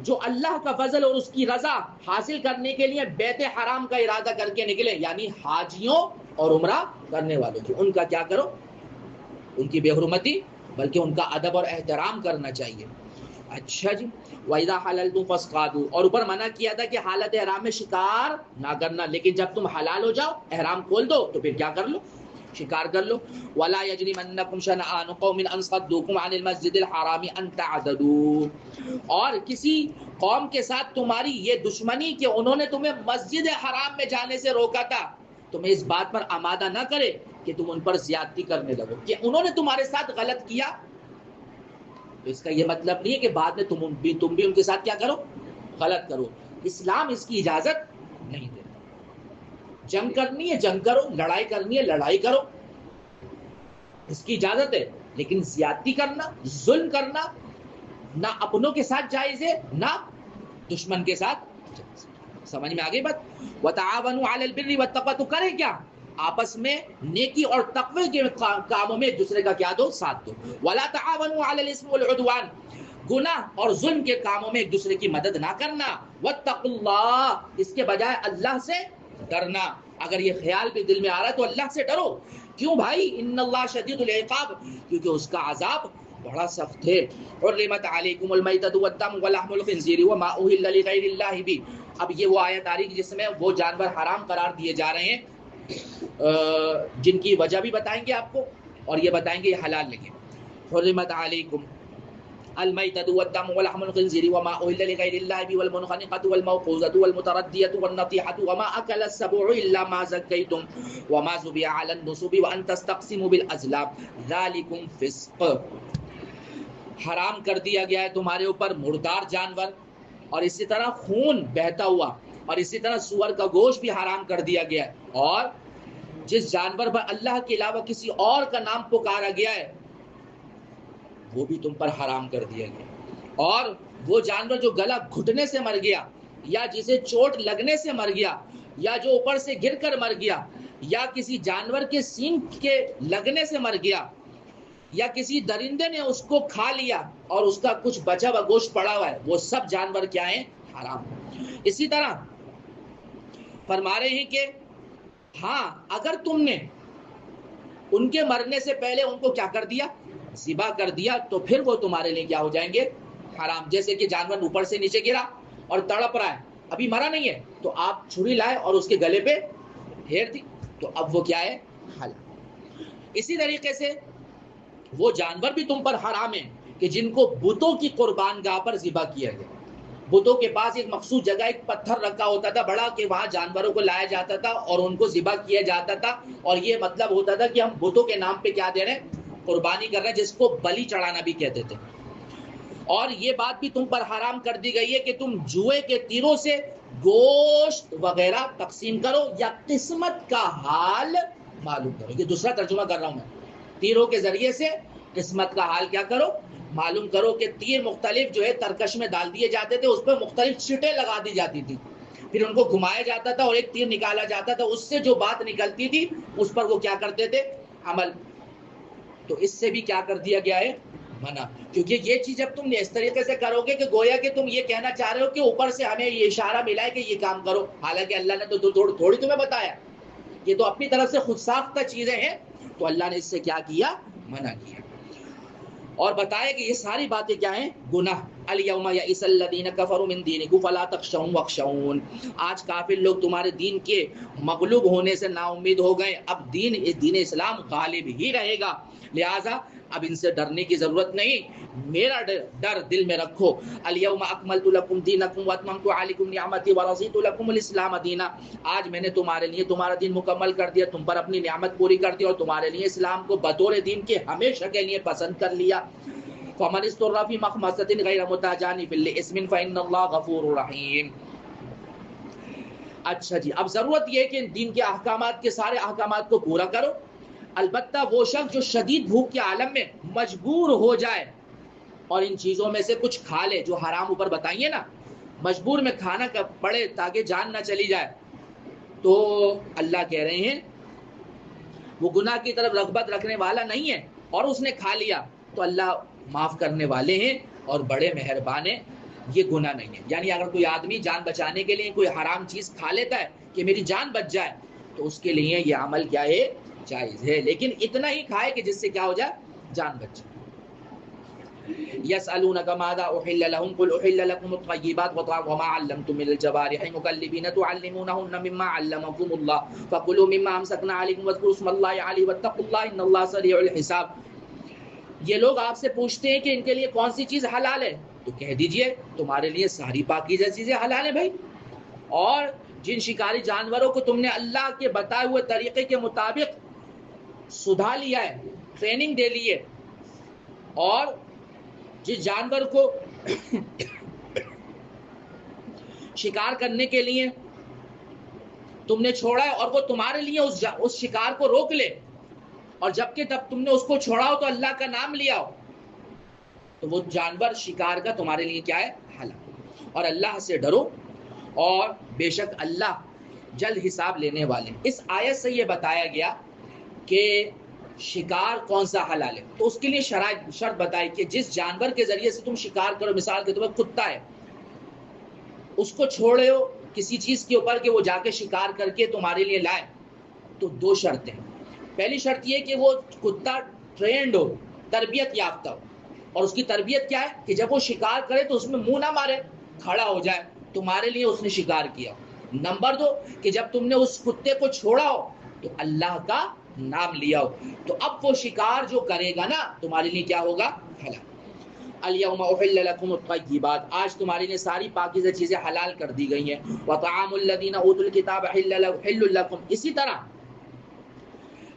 جو اللہ کا فضل اور اس کی رضا حاصل کرنے کے لیے بیت حرام کا ارادہ کر کے نکلے، یعنی حاجیوں اور عمرہ کرنے والوں کی، ان کا کیا کرو؟ ان کی بے حرمتی، بلکہ ان کا ادب اور احترام کرنا چاہیے. اچھا جی. وَإِذَا حَلَلْتُمْ فَاصْطَادُوا، اور اوپر منع کیا تھا کہ حالت احرام میں شکار نہ کرنا، لیکن جب تم حلال ہو جاؤ، احرام کھول دو، تو پھر کیا کر لو؟ شکار کر لو. وَلَا يَجْرِمَنَّكُمْ شَنَآنُ قَوْمٍ أَنْ صَدُّوكُمْ عَنِ الْمَسْجِدِ الْحَرَامِ أَنْ تَعْتَدُوا، اور کسی قوم کے ساتھ تمہاری یہ دشمنی کہ انہوں نے تمہیں مسجد حرام میں جانے سے روکا تھا، تمہیں اس بات پر آمادہ نہ کرے کہ تم ان پر زیادتی کرنے لگو، کہ انہوں نے تمہارے ساتھ غلط کیا تو اس کا یہ مطلب نہیں ہے کہ بعد میں تم بھی ان کے ساتھ کیا کرو، غلط کرو. اسلام اس کی اجازت نہیں دیتا. جنگ کرنی ہے جنگ کرو، لڑائی کرنی ہے لڑائی کرو، اس کی اجازت ہے. لیکن زیادتی کرنا، ظلم کرنا نہ اپنوں کے ساتھ جائز ہے نہ دشمن کے ساتھ. سمجھ میں آگئی بات. وَتَعَاوَنُوا عَلَى الْبِرِّ وَالتَّقْوَىٰ، تو کریں کیا؟ آپس میں نیکی اور تقوی کے کاموں میں ایک دوسرے کا کیا دو، ساتھ دو. وَلَا تَعَاوَنُوا عَلَى الْإِثْمِ وَالْعُدْوَانِ، گناہ اور ظلم کے کاموں میں ایک دوسرے کی مدد نہ کرنا. وَاتَّقُوا اللَّهَ، اس کے بجائے اللہ سے ڈرنا. اگر یہ خیال بھی دل میں آ رہا ہے تو اللہ سے ڈرو. کیوں بھائی؟ ان اللہ شدید العقاب، کیونکہ اس کا عذاب بڑا سخت ہے. حرمت علیکم المیتۃ والدم ولحم الخنزیر وما اہل لغیر اللہ بہ. اب یہ وہ آیت آ رہی ہے جس میں وہ جانور حرام قرار دیے جا رہے ہیں، جن کی وجہ بھی بتائیں گے آپ کو، اور یہ بتائیں گے یہ حلال لگے. حرمت علیکم المیتۃ والدم ولحم الخنزیر وما اہل لغیر اللہ بہ والمنخنقۃ والموقوذۃ والمتردیۃ والنطیحۃ وما اکل السبع الا ما زکیتم وما ذبح علی النصب وان تستقسموا بالازلام ذلکم فسق. حرام کر دیا گیا ہے تمہارے اوپر مردار جانور، اور اسی طرح خون بہتا ہوا، اور اسی طرح سور کا گوشت بھی حرام کر دیا گیا ہے. اور جس جانور پر اللہ کے علاوہ کسی اور کا نام پکارا گیا ہے وہ بھی تم پر حرام کر دیا گیا. اور وہ جانور جو گلا گھٹنے سے مر گیا، یا جسے چوٹ لگنے سے مر گیا، یا جو اوپر سے گر کر مر گیا، یا کسی جانور کے سینگ کے لگنے سے مر گیا، یا کسی درندے نے اس کو کھا لیا اور اس کا کچھ بچا ہوا گوشت پڑا ہوا ہے، وہ سب جانور کیا ہیں؟ حرام. اسی طرح فرما رہے ہیں کہ ہاں اگر تم نے ان کے مرنے سے پہلے ان کو کیا کر دیا؟ ذبح کر دیا، تو پھر وہ تمہارے لیے کیا ہو جائیں گے؟ حرام. جیسے کہ جانور اوپر سے نیچے گرا اور تڑپ رہا ہے، ابھی مرا نہیں ہے، تو آپ چھری لائے اور اس کے گلے پہ پھیر دی، تو اب وہ کیا ہے؟ حلال. اسی طریقے سے وہ جانور بھی تم پر حرام ہیں کہ جن کو بتوں کی قربان گاہ پر ذبح کیا گیا. بتوں کے پاس ایک مخصوص جگہ ایک پتھر رکھا ہوتا تھا بڑا، کہ وہاں جانوروں کو لایا جاتا تھا اور ان کو ذبح کیا جاتا تھا، اور یہ مطلب ہوتا تھا کہ ہم بتوں کے نام پہ کیا دے رہے ہیں؟ قربانی کر رہے ہیں، جس کو بلی چڑھانا بھی کہتے تھے. اور یہ بات بھی تم پر حرام کر دی گئی ہے کہ تم جوئے کے تیروں سے گوشت وغیرہ تقسیم کرو یا قسمت کا حال معلوم کرو. یہ دوسرا ترجمہ کر رہا ہوں میں. تیروں کے ذریعے سے قسمت کا حال کیا کرو؟ معلوم کرو. کہ تیر مختلف جو ہے ترکش میں ڈال دیے جاتے تھے، اس پہ مختلف چٹیں لگا دی جاتی تھی، پھر ان کو گھمایا جاتا تھا اور ایک تیر نکالا جاتا تھا، اس سے جو بات نکلتی تھی اس پر وہ کیا کرتے تھے؟ عمل. تو اس سے بھی کیا کر دیا گیا ہے؟ منع. کیونکہ یہ چیز جب تم اس طریقے سے کرو گے کہ گویا کہ تم یہ کہنا چاہ رہے ہو کہ اوپر سے ہمیں یہ اشارہ ملا ہے کہ یہ کام کرو، حالانکہ اللہ نے تو تھوڑی تمہیں بتایا، یہ تو اپنی طرف سے خود ساختہ چیزیں ہیں. تو اللہ نے اس سے کیا کیا؟ منع کیا، اور بتایا کہ یہ ساری باتیں کیا ہیں؟ گناہ. الیوم یئس الذین کفروا من دینکم فلا تخشوهم واخشون. آج کافر لوگ تمہارے دین کے مغلوب ہونے سے نا امید ہو گئے، اب دین اسلام غالب ہی رہے گا، لہٰذا اب ان سے ڈرنے کی ضرورت نہیں، میرا ڈر دل میں رکھو. الیوم اکملت لکم دینکم واتممت علیکم نعمتی ورضیت لکم الاسلام دینا. آج میں نے تمہارے لیے تمہارا دین مکمل کر دیا، تم پر اپنی نعمت پوری کر دی، اور تمہارے لیے اسلام کو بطور دین کے ہمیشہ کے لیے پسند کر لیا. فمن اضطر فی مخمصۃ غیر متجانف لإثم فإن اللہ غفور رحیم. اچھا جی، اب ضرورت یہ ہے کہ دین کے احکامات کے سارے احکامات کو پورا کرو. البتہ وہ شخص جو شدید بھوک کے عالم میں مجبور ہو جائے اور ان چیزوں میں سے کچھ کھا لے جو حرام اوپر بتائیے نا، مجبور میں کھانا پڑے تاکہ جان نہ چلی جائے، تو اللہ کہہ رہے ہیں وہ گناہ کی طرف رغبت رکھنے والا نہیں ہے اور اس نے کھا لیا، تو اللہ معاف کرنے والے ہیں اور بڑے مہربان ہیں، یہ گناہ نہیں ہے. یعنی اگر کوئی آدمی جان بچانے کے لیے کوئی حرام چیز کھا لیتا ہے کہ میری جان بچ جائے، تو اس کے لیے یہ عمل کیا ہے؟ جائز ہے، لیکن اتنا ہی کھائے کہ جس سے کیا ہو جائے؟ جان بچ جائے. يسألونك ماذا أحل لهم قل أحل لكم الطيبات وما علمتم من الجوارح مكلبين تعلمونهن مما علمكم الله فكلوا مما أمسكنا عليكم واذكروا اسم الله عليه واتقوا الله إن الله سريع الحساب. یہ لوگ آپ سے پوچھتے ہیں کہ ان کے لیے کون سی چیز حلال ہے، تو کہہ دیجئے تمہارے لیے ساری پاکیزہ چیزیں حلال ہیں بھائی، اور جن شکاری جانوروں کو تم نے اللہ کے بتائے ہوئے طریقے کے مطابق سدھا لیا ہے، ٹریننگ دے لی ہے، اور جس جانور کو شکار کرنے کے لیے تم نے چھوڑا ہے اور وہ تمہارے لیے اس شکار کو روک لے، اور جبکہ تب تم نے اس کو چھوڑا ہو تو اللہ کا نام لیا ہو، تو وہ جانور شکار کا تمہارے لیے کیا ہے؟ حلال۔ اور اللہ سے ڈرو، اور بے شک اللہ جلد حساب لینے والے۔ اس آیت سے یہ بتایا گیا کہ شکار کون سا حلال ہے، تو اس کے لیے شرط بتائی کہ جس جانور کے ذریعے سے تم شکار کرو، مثال کے طور پر کتا ہے، اس کو چھوڑے ہو کسی چیز کے اوپر کہ وہ جا کے شکار کر کے تمہارے لیے لائے، تو دو شرطیں۔ پہلی شرط یہ کہ وہ کتا ٹرینڈ ہو، تربیت یافتہ ہو، اور اس کی تربیت کیا ہے کہ جب وہ شکار کرے تو اس میں منہ نہ مارے، کھڑا ہو جائے، تمہارے لیے اس نے شکار کیا۔ نمبر دو کہ جب تم نے اس کتے کو چھوڑا ہو تو اللہ کا نام لیا ہو، تو اب وہ شکار جو کرے گا نا تمہارے لیے کیا ہوگا؟ حلال۔ الیوم احل لکم الطیبات، آج تمہارے لیے ساری پاکیزہ چیزیں حلال کر دی گئی ہیں۔ وطعام الذین اوتوا الکتاب حل لکم، اسی طرح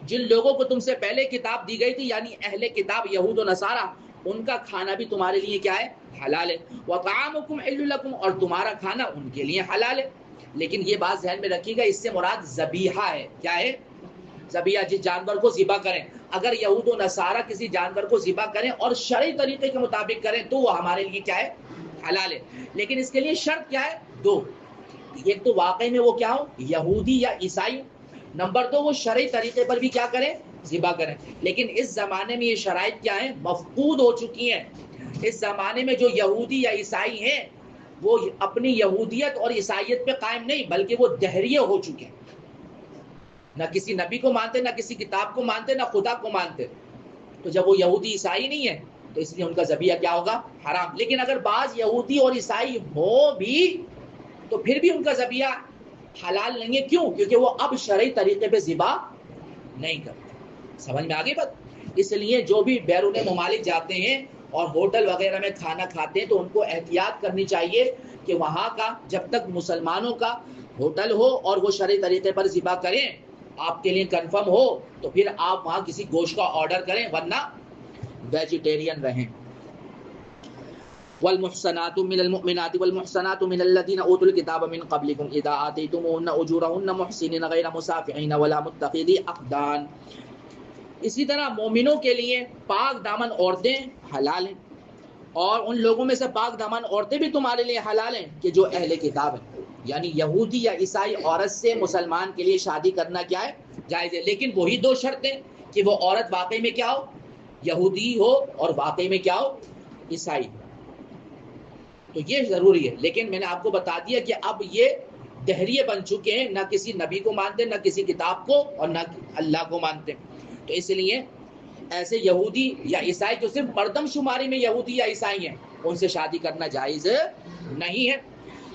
جن لوگوں کو تم سے پہلے کتاب دی گئی تھی یعنی اہل کتاب یہود و نصارہ، ان کا کھانا بھی تمہارے لیے کیا ہے؟ حلال ہے۔ وطعامکم حل لکم، اور تمہارا کھانا ان کے لیے حلال ہے۔ لیکن یہ بات ذہن میں رکھیے گا، اس سے مراد ذبیحہ ہے۔ کیا ہے؟ ذبیحہ، جس جانور کو ذبح کریں۔ اگر یہود و نصارہ کسی جانور کو ذبح کریں اور شرعی طریقے کے مطابق کریں تو وہ ہمارے لیے کیا ہے؟ حلال ہے۔ لیکن اس کے لیے شرط کیا ہے؟ دو، ایک تو واقعی میں وہ کیا ہو؟ یہودی یا عیسائی۔ نمبر دو، وہ شرعی طریقے پر بھی کیا کریں؟ ذبح کریں۔ لیکن اس زمانے میں یہ شرائط کیا ہیں؟ مفقود ہو چکی ہیں۔ اس زمانے میں جو یہودی یا عیسائی ہیں وہ اپنی یہودیت اور عیسائیت پہ قائم نہیں، بلکہ وہ دہریے ہو چکے ہیں، نہ کسی نبی کو مانتے، نہ کسی کتاب کو مانتے، نہ خدا کو مانتے۔ تو جب وہ یہودی عیسائی نہیں ہے تو اس لیے ان کا ذبیحہ کیا ہوگا؟ حرام۔ لیکن اگر بعض یہودی اور عیسائی ہو بھی تو پھر بھی ان کا ذبیحہ حلال نہیں ہے۔ کیوں؟ کیونکہ وہ اب شرعی طریقے پہ ذبح نہیں کرتے۔ سمجھ میں آگے بات؟ اس لیے جو بھی بیرون ممالک جاتے ہیں اور ہوٹل وغیرہ میں کھانا کھاتے ہیں تو ان کو احتیاط کرنی چاہیے کہ وہاں کا جب تک مسلمانوں کا ہوٹل ہو اور وہ شرعی طریقے پر ذبح کریں، آپ کے لیے کنفرم ہو، تو پھر آپ وہاں کسی گوشت کا آرڈر کریں، ورنہ ویجیٹیرین رہیں۔ والمحصنات من المؤمنات والمحصنات من الذين اوتوا الكتاب من قبلكم اذا اتيتموهن اجورهن محسنين غير مسافحين ولا متخذي اخدان۔ اسی طرح مومنوں کے لیے پاک دامن عورتیں حلال ہیں، اور ان لوگوں میں سے پاک دامن عورتیں بھی تمہارے لیے حلال ہیں کہ جو اہل کتاب ہیں، یعنی یہودی یا عیسائی عورت سے مسلمان کے لیے شادی کرنا کیا ہے؟ جائز ہے۔ لیکن وہی دو شرطیں کہ وہ عورت واقعی میں کیا ہو؟ یہودی ہو، اور واقعی میں کیا ہو؟ عیسائی۔ تو یہ ضروری ہے۔ لیکن میں نے آپ کو بتا دیا کہ اب یہ دہریے بن چکے ہیں، نہ کسی نبی کو مانتے، نہ کسی کتاب کو، اور نہ اللہ کو مانتے۔ تو اس لیے ایسے یہودی یا عیسائی جو صرف مردم شماری میں یہودی یا عیسائی ہیں، ان سے شادی کرنا جائز نہیں ہے۔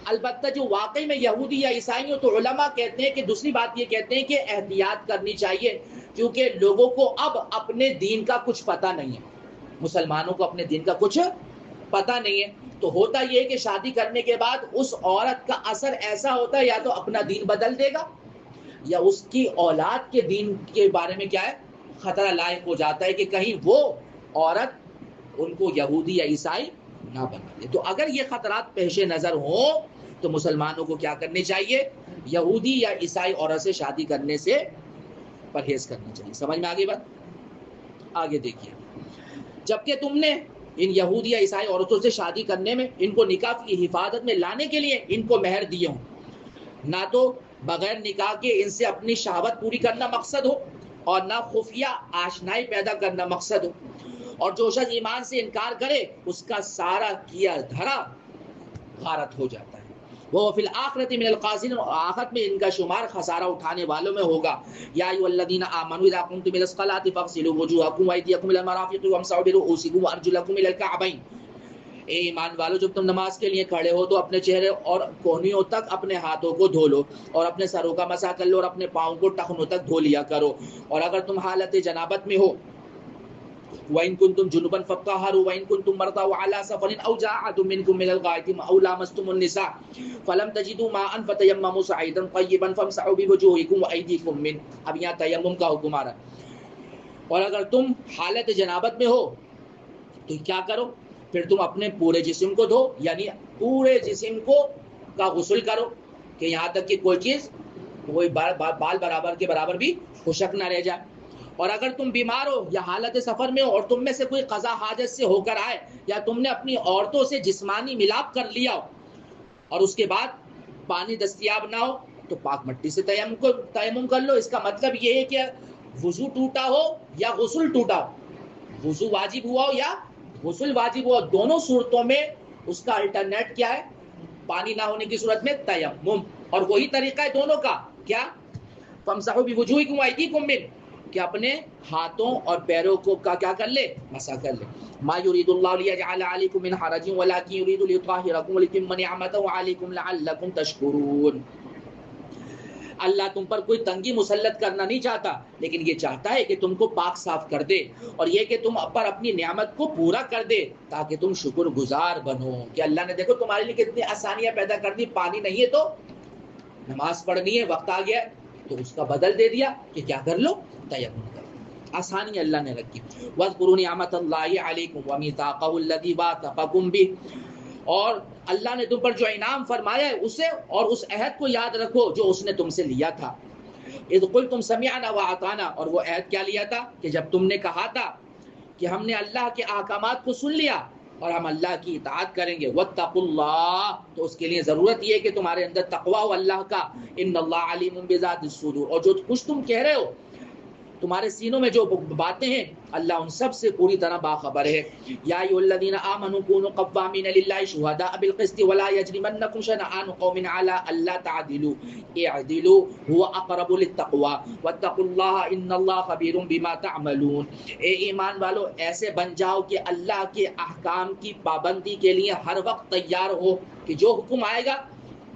البتہ جو واقعی میں یہودی یا عیسائی ہو تو علماء کہتے ہیں کہ دوسری بات یہ کہتے ہیں کہ احتیاط کرنی چاہیے، کیونکہ لوگوں کو اب اپنے دین کا کچھ پتہ نہیں ہے، مسلمانوں کو اپنے دین کا کچھ پتہ نہیں ہے۔ تو ہوتا یہ کہ شادی کرنے کے بعد اس عورت کا اثر ایسا ہوتا ہے، یا تو اپنا دین بدل دے گا، یا اس کی اولاد کے دین کے بارے میں کیا ہے؟ خطرہ لاحق ہو جاتا ہے کہ کہیں وہ عورت ان کو یہودی یا عیسائی نہ بنا دے۔ تو اگر یہ خطرات پیش نظر ہوں تو مسلمانوں کو کیا کرنی چاہیے؟ یہودی یا عیسائی عورت سے شادی کرنے سے پرہیز کرنا چاہیے۔ سمجھ میں آگے بات؟ آگے دیکھیے، جبکہ تم نے ان یہودی یا عیسائی عورتوں سے شادی کرنے میں ان کو نکاح کی حفاظت میں لانے کے لیے ان کو مہر دیے ہوں، نہ تو بغیر نکاح کے ان سے اپنی شہوت پوری کرنا مقصد ہو، اور نہ خفیہ آشنائی پیدا کرنا مقصد ہو، اور جو شخص ایمان سے انکار کرے اس کا سارا کیا دھرا غارت ہو جاتا ہے۔ وہ فی الآخرۃ من الخاسرین، آخرت میں ان کا شمار خسارہ اٹھانے والوں میں ہوگا۔ یا ایھا الذین آمنوا اذا قمتم الى الصلاۃ فاغسلوا وجوہکم وایدیکم الى المرافق وامسحوا برؤوسکم وارجلکم الى الکعبین۔ اے ایمان والو، جب تم نماز کے لیے کھڑے ہو تو اپنے چہرے اور کونیوں تک اپنے ہاتھوں کو دھو لو، اور اپنے سروں کا مسح کر لو، اور اپنے پاؤں کو ٹخنوں تک دھو لیا کرو۔ اور اگر تم حالت جنابت میں ہو، وَإِن كُنتُمْ جُنُبًا فَاطَّهَّرُوا وَإِن كُنتُمْ مَرْضَىٰ وَعَلَىٰ سَفَرٍ أَوْ جَاءَ أَحَدٌ مِّنكُم مِّنَ الْغَائِطِ أَوْ لَامَسْتُمُ النِّسَاءَ فَلَمْ تَجِدُوا مَاءً فَتَيَمَّمُوا صَعِيدًا طَيِّبًا فَامْسَحُوا بِوُجُوهِكُمْ وَأَيْدِيكُم مِّنْهُ۔ اب یہاں تیمم کا حکم آ رہا ہے۔ اور اگر تم حالت جنابت میں ہو تو کیا کرو؟ پھر تم اپنے پورے جسم کو دھو، یعنی پورے جسم کو کا غسل کرو کہ یہاں تک کہ کوئی چیز کوئی بال برابر کے برابر بھی خشک نہ رہ جائے. اور اگر تم بیمار ہو یا حالت سفر میں ہو اور تم میں سے کوئی قضا حاجت سے ہو کر آئے یا تم نے اپنی عورتوں سے جسمانی ملاپ کر لیا ہو اور اس کے بعد پانی دستیاب نہ ہو تو پاک مٹی سے تیمم کر لو. اس کا مطلب یہ ہے کہ وضو ٹوٹا ہو یا غسل ٹوٹا ہو، وضو واجب ہوا ہو یا غسل واجب ہوا، دونوں صورتوں میں اس کا الٹرنیٹ کیا ہے؟ پانی نہ ہونے کی صورت میں تیمم. اور وہی طریقہ ہے دونوں کا، کیا؟ فامسحوا بوجوہکم وایدیکم منہ، کہ اپنے ہاتھوں اور پیروں کو کیا کر لے؟ مسح کر لے. ما یرید اللہ لیجعل علیکم من حرج ولکن یرید لیطہرکم ولیتم نعمتہ علیکم لعلکم تشکرون. اللہ تم پر کوئی تنگی مسلط کرنا نہیں چاہتا، لیکن یہ چاہتا ہے کہ تم کو پاک صاف کر دے اور یہ کہ تم پر اپنی نعمت کو پورا کر دے تاکہ تم شکر گزار بنو. کہ اللہ نے دیکھو تمہارے لیے کتنی آسانیاں پیدا کر دی. پانی نہیں ہے تو نماز پڑھنی ہے، وقت آ گیا تو اس کا بدل دے دیا کہ کیا کر لو؟ تیمم کرو. آسانی اللہ نے رکھی. وَاذْكُرُوا نِعْمَةَ اللَّهِ عَلَيْكُمْ وَمِيثَاقَهُ الَّذِي وَاثَقَكُم بِهِ، اور اللہ نے تم پر جو انعام فرمایا ہے اسے اور اس عہد کو یاد رکھو جو اس نے تم سے لیا تھا. اذ قلتم سمعنا واطعنا، اور وہ عہد کیا لیا تھا؟ کہ جب تم نے کہا تھا کہ ہم نے اللہ کے احکامات کو سن لیا اور ہم اللہ کی اطاعت کریں گے. واتقوا اللہ، تو اس کے لیے ضرورت یہ ہے کہ تمہارے اندر تقوی ہو اللہ کا. ان اللہ علیم بذات الصدور، اور جو کچھ تم کہہ رہے ہو تمہارے سینوں میں جو باتیں ہیں اللہ ان سب سے پوری طرح باخبر ہے. یا ایھا الذین آمنوا کونوا قوامین للہ شہداء بالقسط ولا یجرمنکم شنآن قوم علی الا تعدلوا اعدلوا هو اقرب للتقوی واتقوا اللہ ان اللہ خبیر بما تعملون. اے ایمان والو ایسے بن جاؤ کہ اللہ کے احکام کی پابندی کے لیے ہر وقت تیار ہو کہ جو حکم آئے گا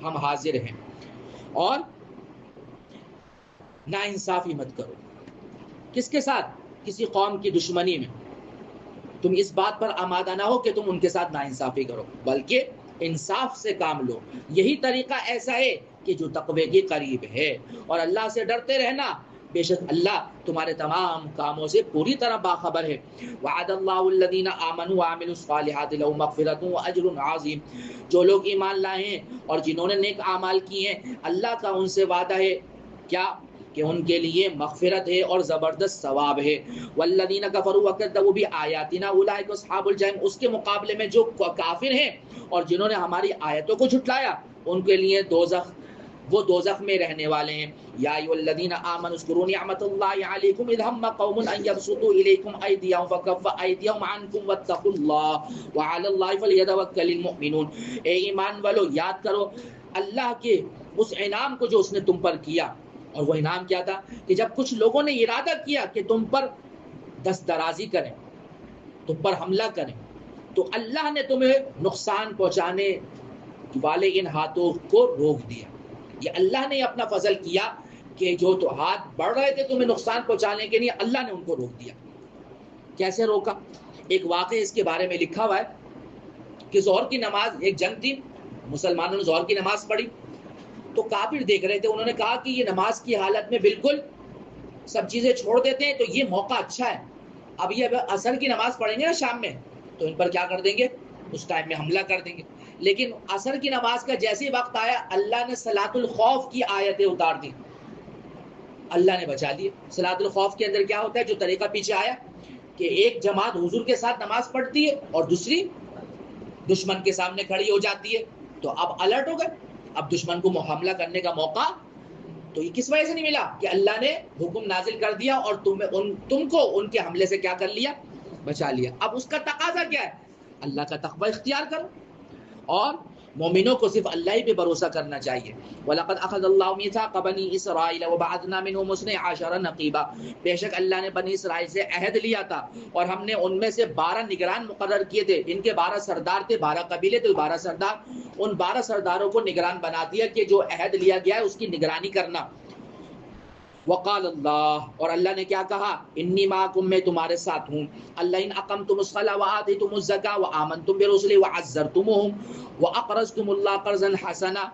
ہم حاضر ہیں. اور ناانصافی مت کرو. کس کے ساتھ؟ کسی قوم کی دشمنی میں. تم اس بات پر آمادہ نہ ہو کہ تم ان کے ساتھ ناانصافی کرو، بلکہ انصاف سے کام لو. یہی طریقہ ایسا ہے کہ جو تقوی کے قریب ہے. اور اللہ سے ڈرتے رہنا، بے شک اللہ تمہارے تمام کاموں سے پوری طرح باخبر ہے. وعد اللہ الذین آمنوا وعملوا الصالحات لهم مغفرۃ واجر عظیم. جو لوگ ایمان لائے ہیں اور جنہوں نے نیک اعمال کیے ہیں اللہ کا ان سے وعدہ ہے کیا؟ کہ ان کے لیے مغفرت ہے اور زبردست ثواب ہے. والذین کفروا وکذبوا بآیاتنا اولئک اصحاب الجحیم. اس کے مقابلے میں جو کافر ہیں اور جنہوں نے ہماری آیتوں کو جھٹلایا ان کے لیے دوزخ، وہ دوزخ میں رہنے والے ہیں. یا ایھا الذین آمنوا اذکروا نعمت اللہ علیکم اذ ہم قوم ان یبسطوا الیکم ایدیہم فکف ایدیہم عنکم واتقوا اللہ وعلی اللہ فلیتوکل المؤمنون. اے ایمان والو یاد کرو اللہ کے اس انعام کو جو اس نے تم پر کیا. اور وہ انعام کیا تھا؟ کہ جب کچھ لوگوں نے ارادہ کیا کہ تم پر دست درازی کریں، تم پر حملہ کریں، تو اللہ نے تمہیں نقصان پہنچانے والے ان ہاتھوں کو روک دیا. یہ اللہ نے اپنا فضل کیا کہ جو تو ہاتھ بڑھ رہے تھے تمہیں نقصان پہنچانے کے لیے اللہ نے ان کو روک دیا. کیسے روکا؟ ایک واقعہ اس کے بارے میں لکھا ہوا ہے کہ ظہر کی نماز، ایک جنگ تھی، مسلمانوں نے ظہر کی نماز پڑھی تو کافر دیکھ رہے تھے. انہوں نے کہا کہ یہ نماز کی حالت میں بالکل سب چیزیں چھوڑ دیتے ہیں تو یہ موقع اچھا ہے. اب یہ عصر کی نماز پڑھیں گے نا شام میں تو ان پر کیا کر دیں گے؟ اس ٹائم میں حملہ کر دیں گے. لیکن عصر کی نماز کا جیسے وقت آیا اللہ نے صلاۃ الخوف کی آیتیں اتار دی، اللہ نے بچا لیے. صلاۃ الخوف کے اندر کیا ہوتا ہے؟ جو طریقہ پیچھے آیا کہ ایک جماعت حضور کے ساتھ نماز پڑھتی ہے اور دوسری دشمن کے سامنے کھڑی ہو جاتی ہے. تو اب الرٹ ہو گئے، اب دشمن کو حملہ کرنے کا موقع. تو یہ کس وجہ سے نہیں ملا؟ کہ اللہ نے حکم نازل کر دیا اور تم کو ان کے حملے سے کیا کر لیا؟ بچا لیا. اب اس کا تقاضا کیا ہے؟ اللہ کا تقوی اختیار کرو اور مومنوں کو صرف اللہ ہی پہ بھروسہ کرنا چاہیے. وَلَقَدْ أَخَذَ اللَّهُ مِيثَاقَ بَنِي إِسْرَائِيلَ وَبَعَثْنَا مِنْهُمُ اثْنَيْ عَشَرَ نَقِيبًا. بے شک اللہ نے بنی اسرائیل سے عہد لیا تھا اور ہم نے ان میں سے 12 نگران مقرر کیے تھے. ان کے 12 سردار تھے، 12 قبیلے تھے، 12 سردار. ان 12 سرداروں کو نگران بنا دیا کہ جو عہد لیا گیا ہے اس کی نگرانی کرنا. وقال اللہ، اور اللہ نے کیا کہا؟ انی معکم، میں تمہارے ساتھ ہوں. اللہ ان اقمتم الصلاۃ وآتیتم الزکاۃ وآمنتم برسلی وعزرتموہم واقرضتم اللہ قرضا حسنا.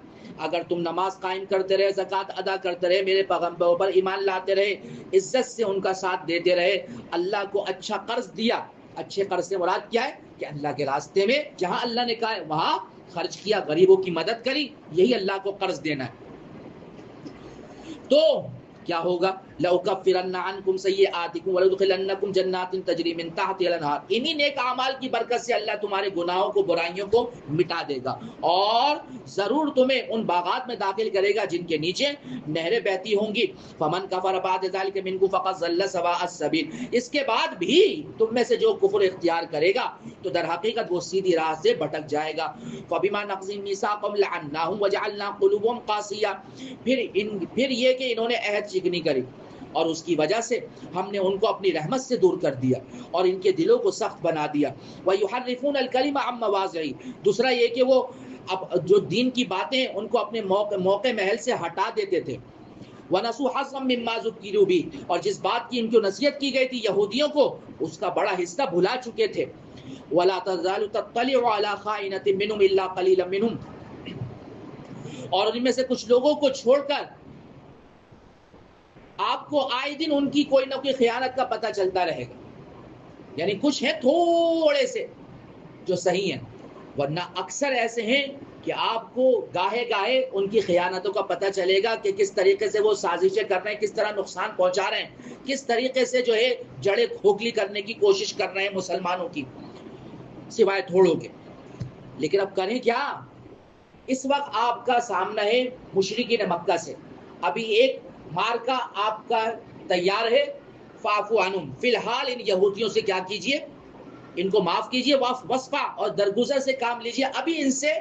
اگر تم نماز قائم کرتے رہے، زکوٰۃ ادا کرتے رہے، میرے پیغمبروں پر ایمان لاتے رہے، عزت سے ان کا ساتھ دیتے رہے، اللہ کو اچھا قرض دیا اچھے قرض سے مراد کیا ہے کہ اللہ کے راستے میں جہاں اللہ نے کہا ہے وہاں خرچ کیا، غریبوں کی مدد کری، یہی اللہ کو قرض دینا ہے. تو کیا ہوگا؟ لَأُكَفِّرَنَّ عَنْكُمْ سَيِّئَاتِكُمْ وَلَأُدْخِلَنَّكُمْ جَنَّاتٍ تَجْرِي مِنْ تَحْتِهَا الْأَنْهَارُ. انہی نیک اعمال کی برکت سے اللہ تمہارے گناہوں کو، برائیوں کو مٹا دے گا اور ضرور تمہیں ان باغات میں داخل کرے گا جن کے نیچے نہریں بہتی ہوں گی. فَمَنْ كَفَرَ بَعْدَ ذَلِكَ مِنْكُمْ فَقَدْ ضَلَّ سَوَاءَ السَّبِيلِ. اس کے بعد بھی تم میں سے جو کفر اختیار کرے گا تو در حقیقت وہ سیدھی راہ سے بھٹک جائے گا. فَبِمَا نَقْضِهِمْ مِيثَاقَهُمْ لَعَنَّاهُمْ وَجَعَلْنَا قُلُوبَهُمْ قَاسِيَةً. پھر یہ کہ انہوں نے عہد شکنی کری اور اس کی وجہ سے ہم نے ان کو اپنی رحمت سے دور کر دیا اور ان کے دلوں کو سخت بنا دیا. وَيُحَرِّفُونَ الْكَلِمَ عَن مَّوَاضِعِهِ. دوسرا یہ کہ وہ اب جو دین کی باتیں ان کو اپنے موقع محل سے ہٹا دیتے تھے. وَنَسُوا حَظًّا مِّمَّا ذُكِّرُوا بِهِ. اور جس بات کی ان کو نصیحت کی گئی تھی یہودیوں کو، اس کا بڑا حصہ بھلا چکے تھے. وَلَا تَزَالُ تَطَّلِعُ عَلَىٰ خَائِنَةٍ مِّنْهُمْ إِلَّا قَلِيلًا مِّنْهُمْ. اور ان میں سے کچھ لوگوں کو چھوڑ کر آپ کو آئے دن ان کی کوئی نہ کوئی خیانت کا پتہ چلتا رہے گا. یعنی کچھ ہیں تھوڑے سے جو صحیح ہیں، ورنہ اکثر ایسے ہیں کہ آپ کو گاہے گاہے ان کی خیانتوں کا پتہ چلے گا کہ کس طریقے سے وہ سازشیں کر رہے ہیں، کس طرح نقصان پہنچا رہے ہیں، کس طریقے سے جو ہے جڑیں کھوکھلی کرنے کی کوشش کر رہے ہیں مسلمانوں کی، سوائے تھوڑوں کے. لیکن اب کریں کیا؟ اس وقت آپ کا سامنا ہے مشرکین مکہ سے. ابھی ایک مارکا آپ کا تیار ہے. فاعفو عنہم. فی الحال ان یہودیوں سے کیا کیجئے؟ ان کو معاف کیجئے. وصفا، اور درگزر سے کام لیجئے. ابھی ان سے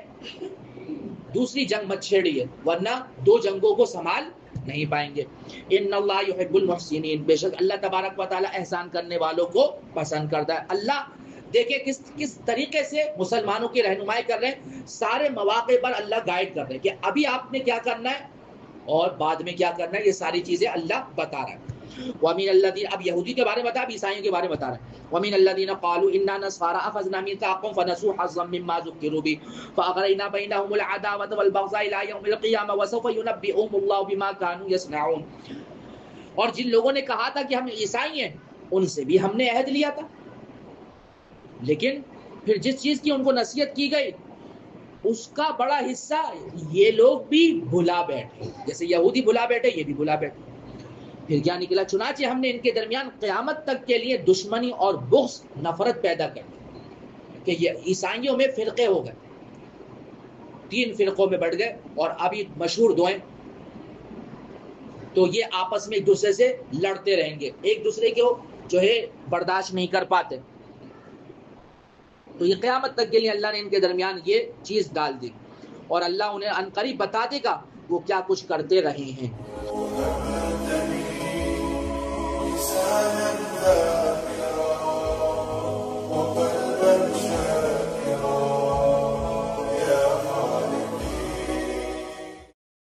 دوسری جنگ مت چھیڑیے ورنہ دو جنگوں کو سنبھال نہیں پائیں گے. ان اللہ یحب المحسنین. بے شک اللہ تبارک و تعالی احسان کرنے والوں کو پسند کرتا ہے. اللہ دیکھیں کس طریقے سے مسلمانوں کی رہنمائی کر رہے ہیں. سارے مواقع پر اللہ گائیڈ کر رہے ہیں کہ ابھی آپ نے کیا کرنا ہے اور بعد میں کیا کرنا ہے. یہ ساری چیزیں اللہ بتا رہا ہے. وَمِنَ الَّذِينَ. اب یہودی کے بارے میں بتا، اب عیسائیوں کے بارے میں بتا رہا ہے. وَمِنَ الَّذِينَ قَالُوا إِنَّا نَصَارَىٰ أَخَذْنَا مِيثَاقَهُمْ فَنَسُوا حَظًّا مِّمَّا ذُكِّرُوا بِهِ فَأَغْرَيْنَا بَيْنَهُمُ الْعَدَاوَةَ وَالْبَغْضَاءَ إِلَىٰ يَوْمِ الْقِيَامَةِ وَسَوْفَ يُنَبِّئُهُمُ اللَّهُ بِمَا كَانُوا يَصْنَعُونَ. اور جن لوگوں نے کہا تھا کہ ہم عیسائی ہیں، ان سے بھی ہم نے عہد لیا تھا، لیکن پھر جس چیز کی ان کو نصیحت کی گئی اس کا بڑا حصہ یہ لوگ بھی بھلا بیٹھے. جیسے یہودی بھلا بیٹھے، یہ بھی بھلا بیٹھے. پھر کیا نکلا؟ چنانچہ ہم نے ان کے درمیان قیامت تک کے لیے دشمنی اور بغض، نفرت پیدا کر دی کہ یہ عیسائیوں میں فرقے ہو گئے، 3 فرقوں میں بڑھ گئے اور ابھی مشہور 2 ہیں. تو یہ آپس میں ایک دوسرے سے لڑتے رہیں گے، ایک دوسرے کو جو ہے برداشت نہیں کر پاتے. تو یہ قیامت تک کے لیے اللہ نے ان کے درمیان یہ چیز ڈال دی اور اللہ انہیں عنقریب بتا دے گا وہ کیا کچھ کرتے رہے ہیں.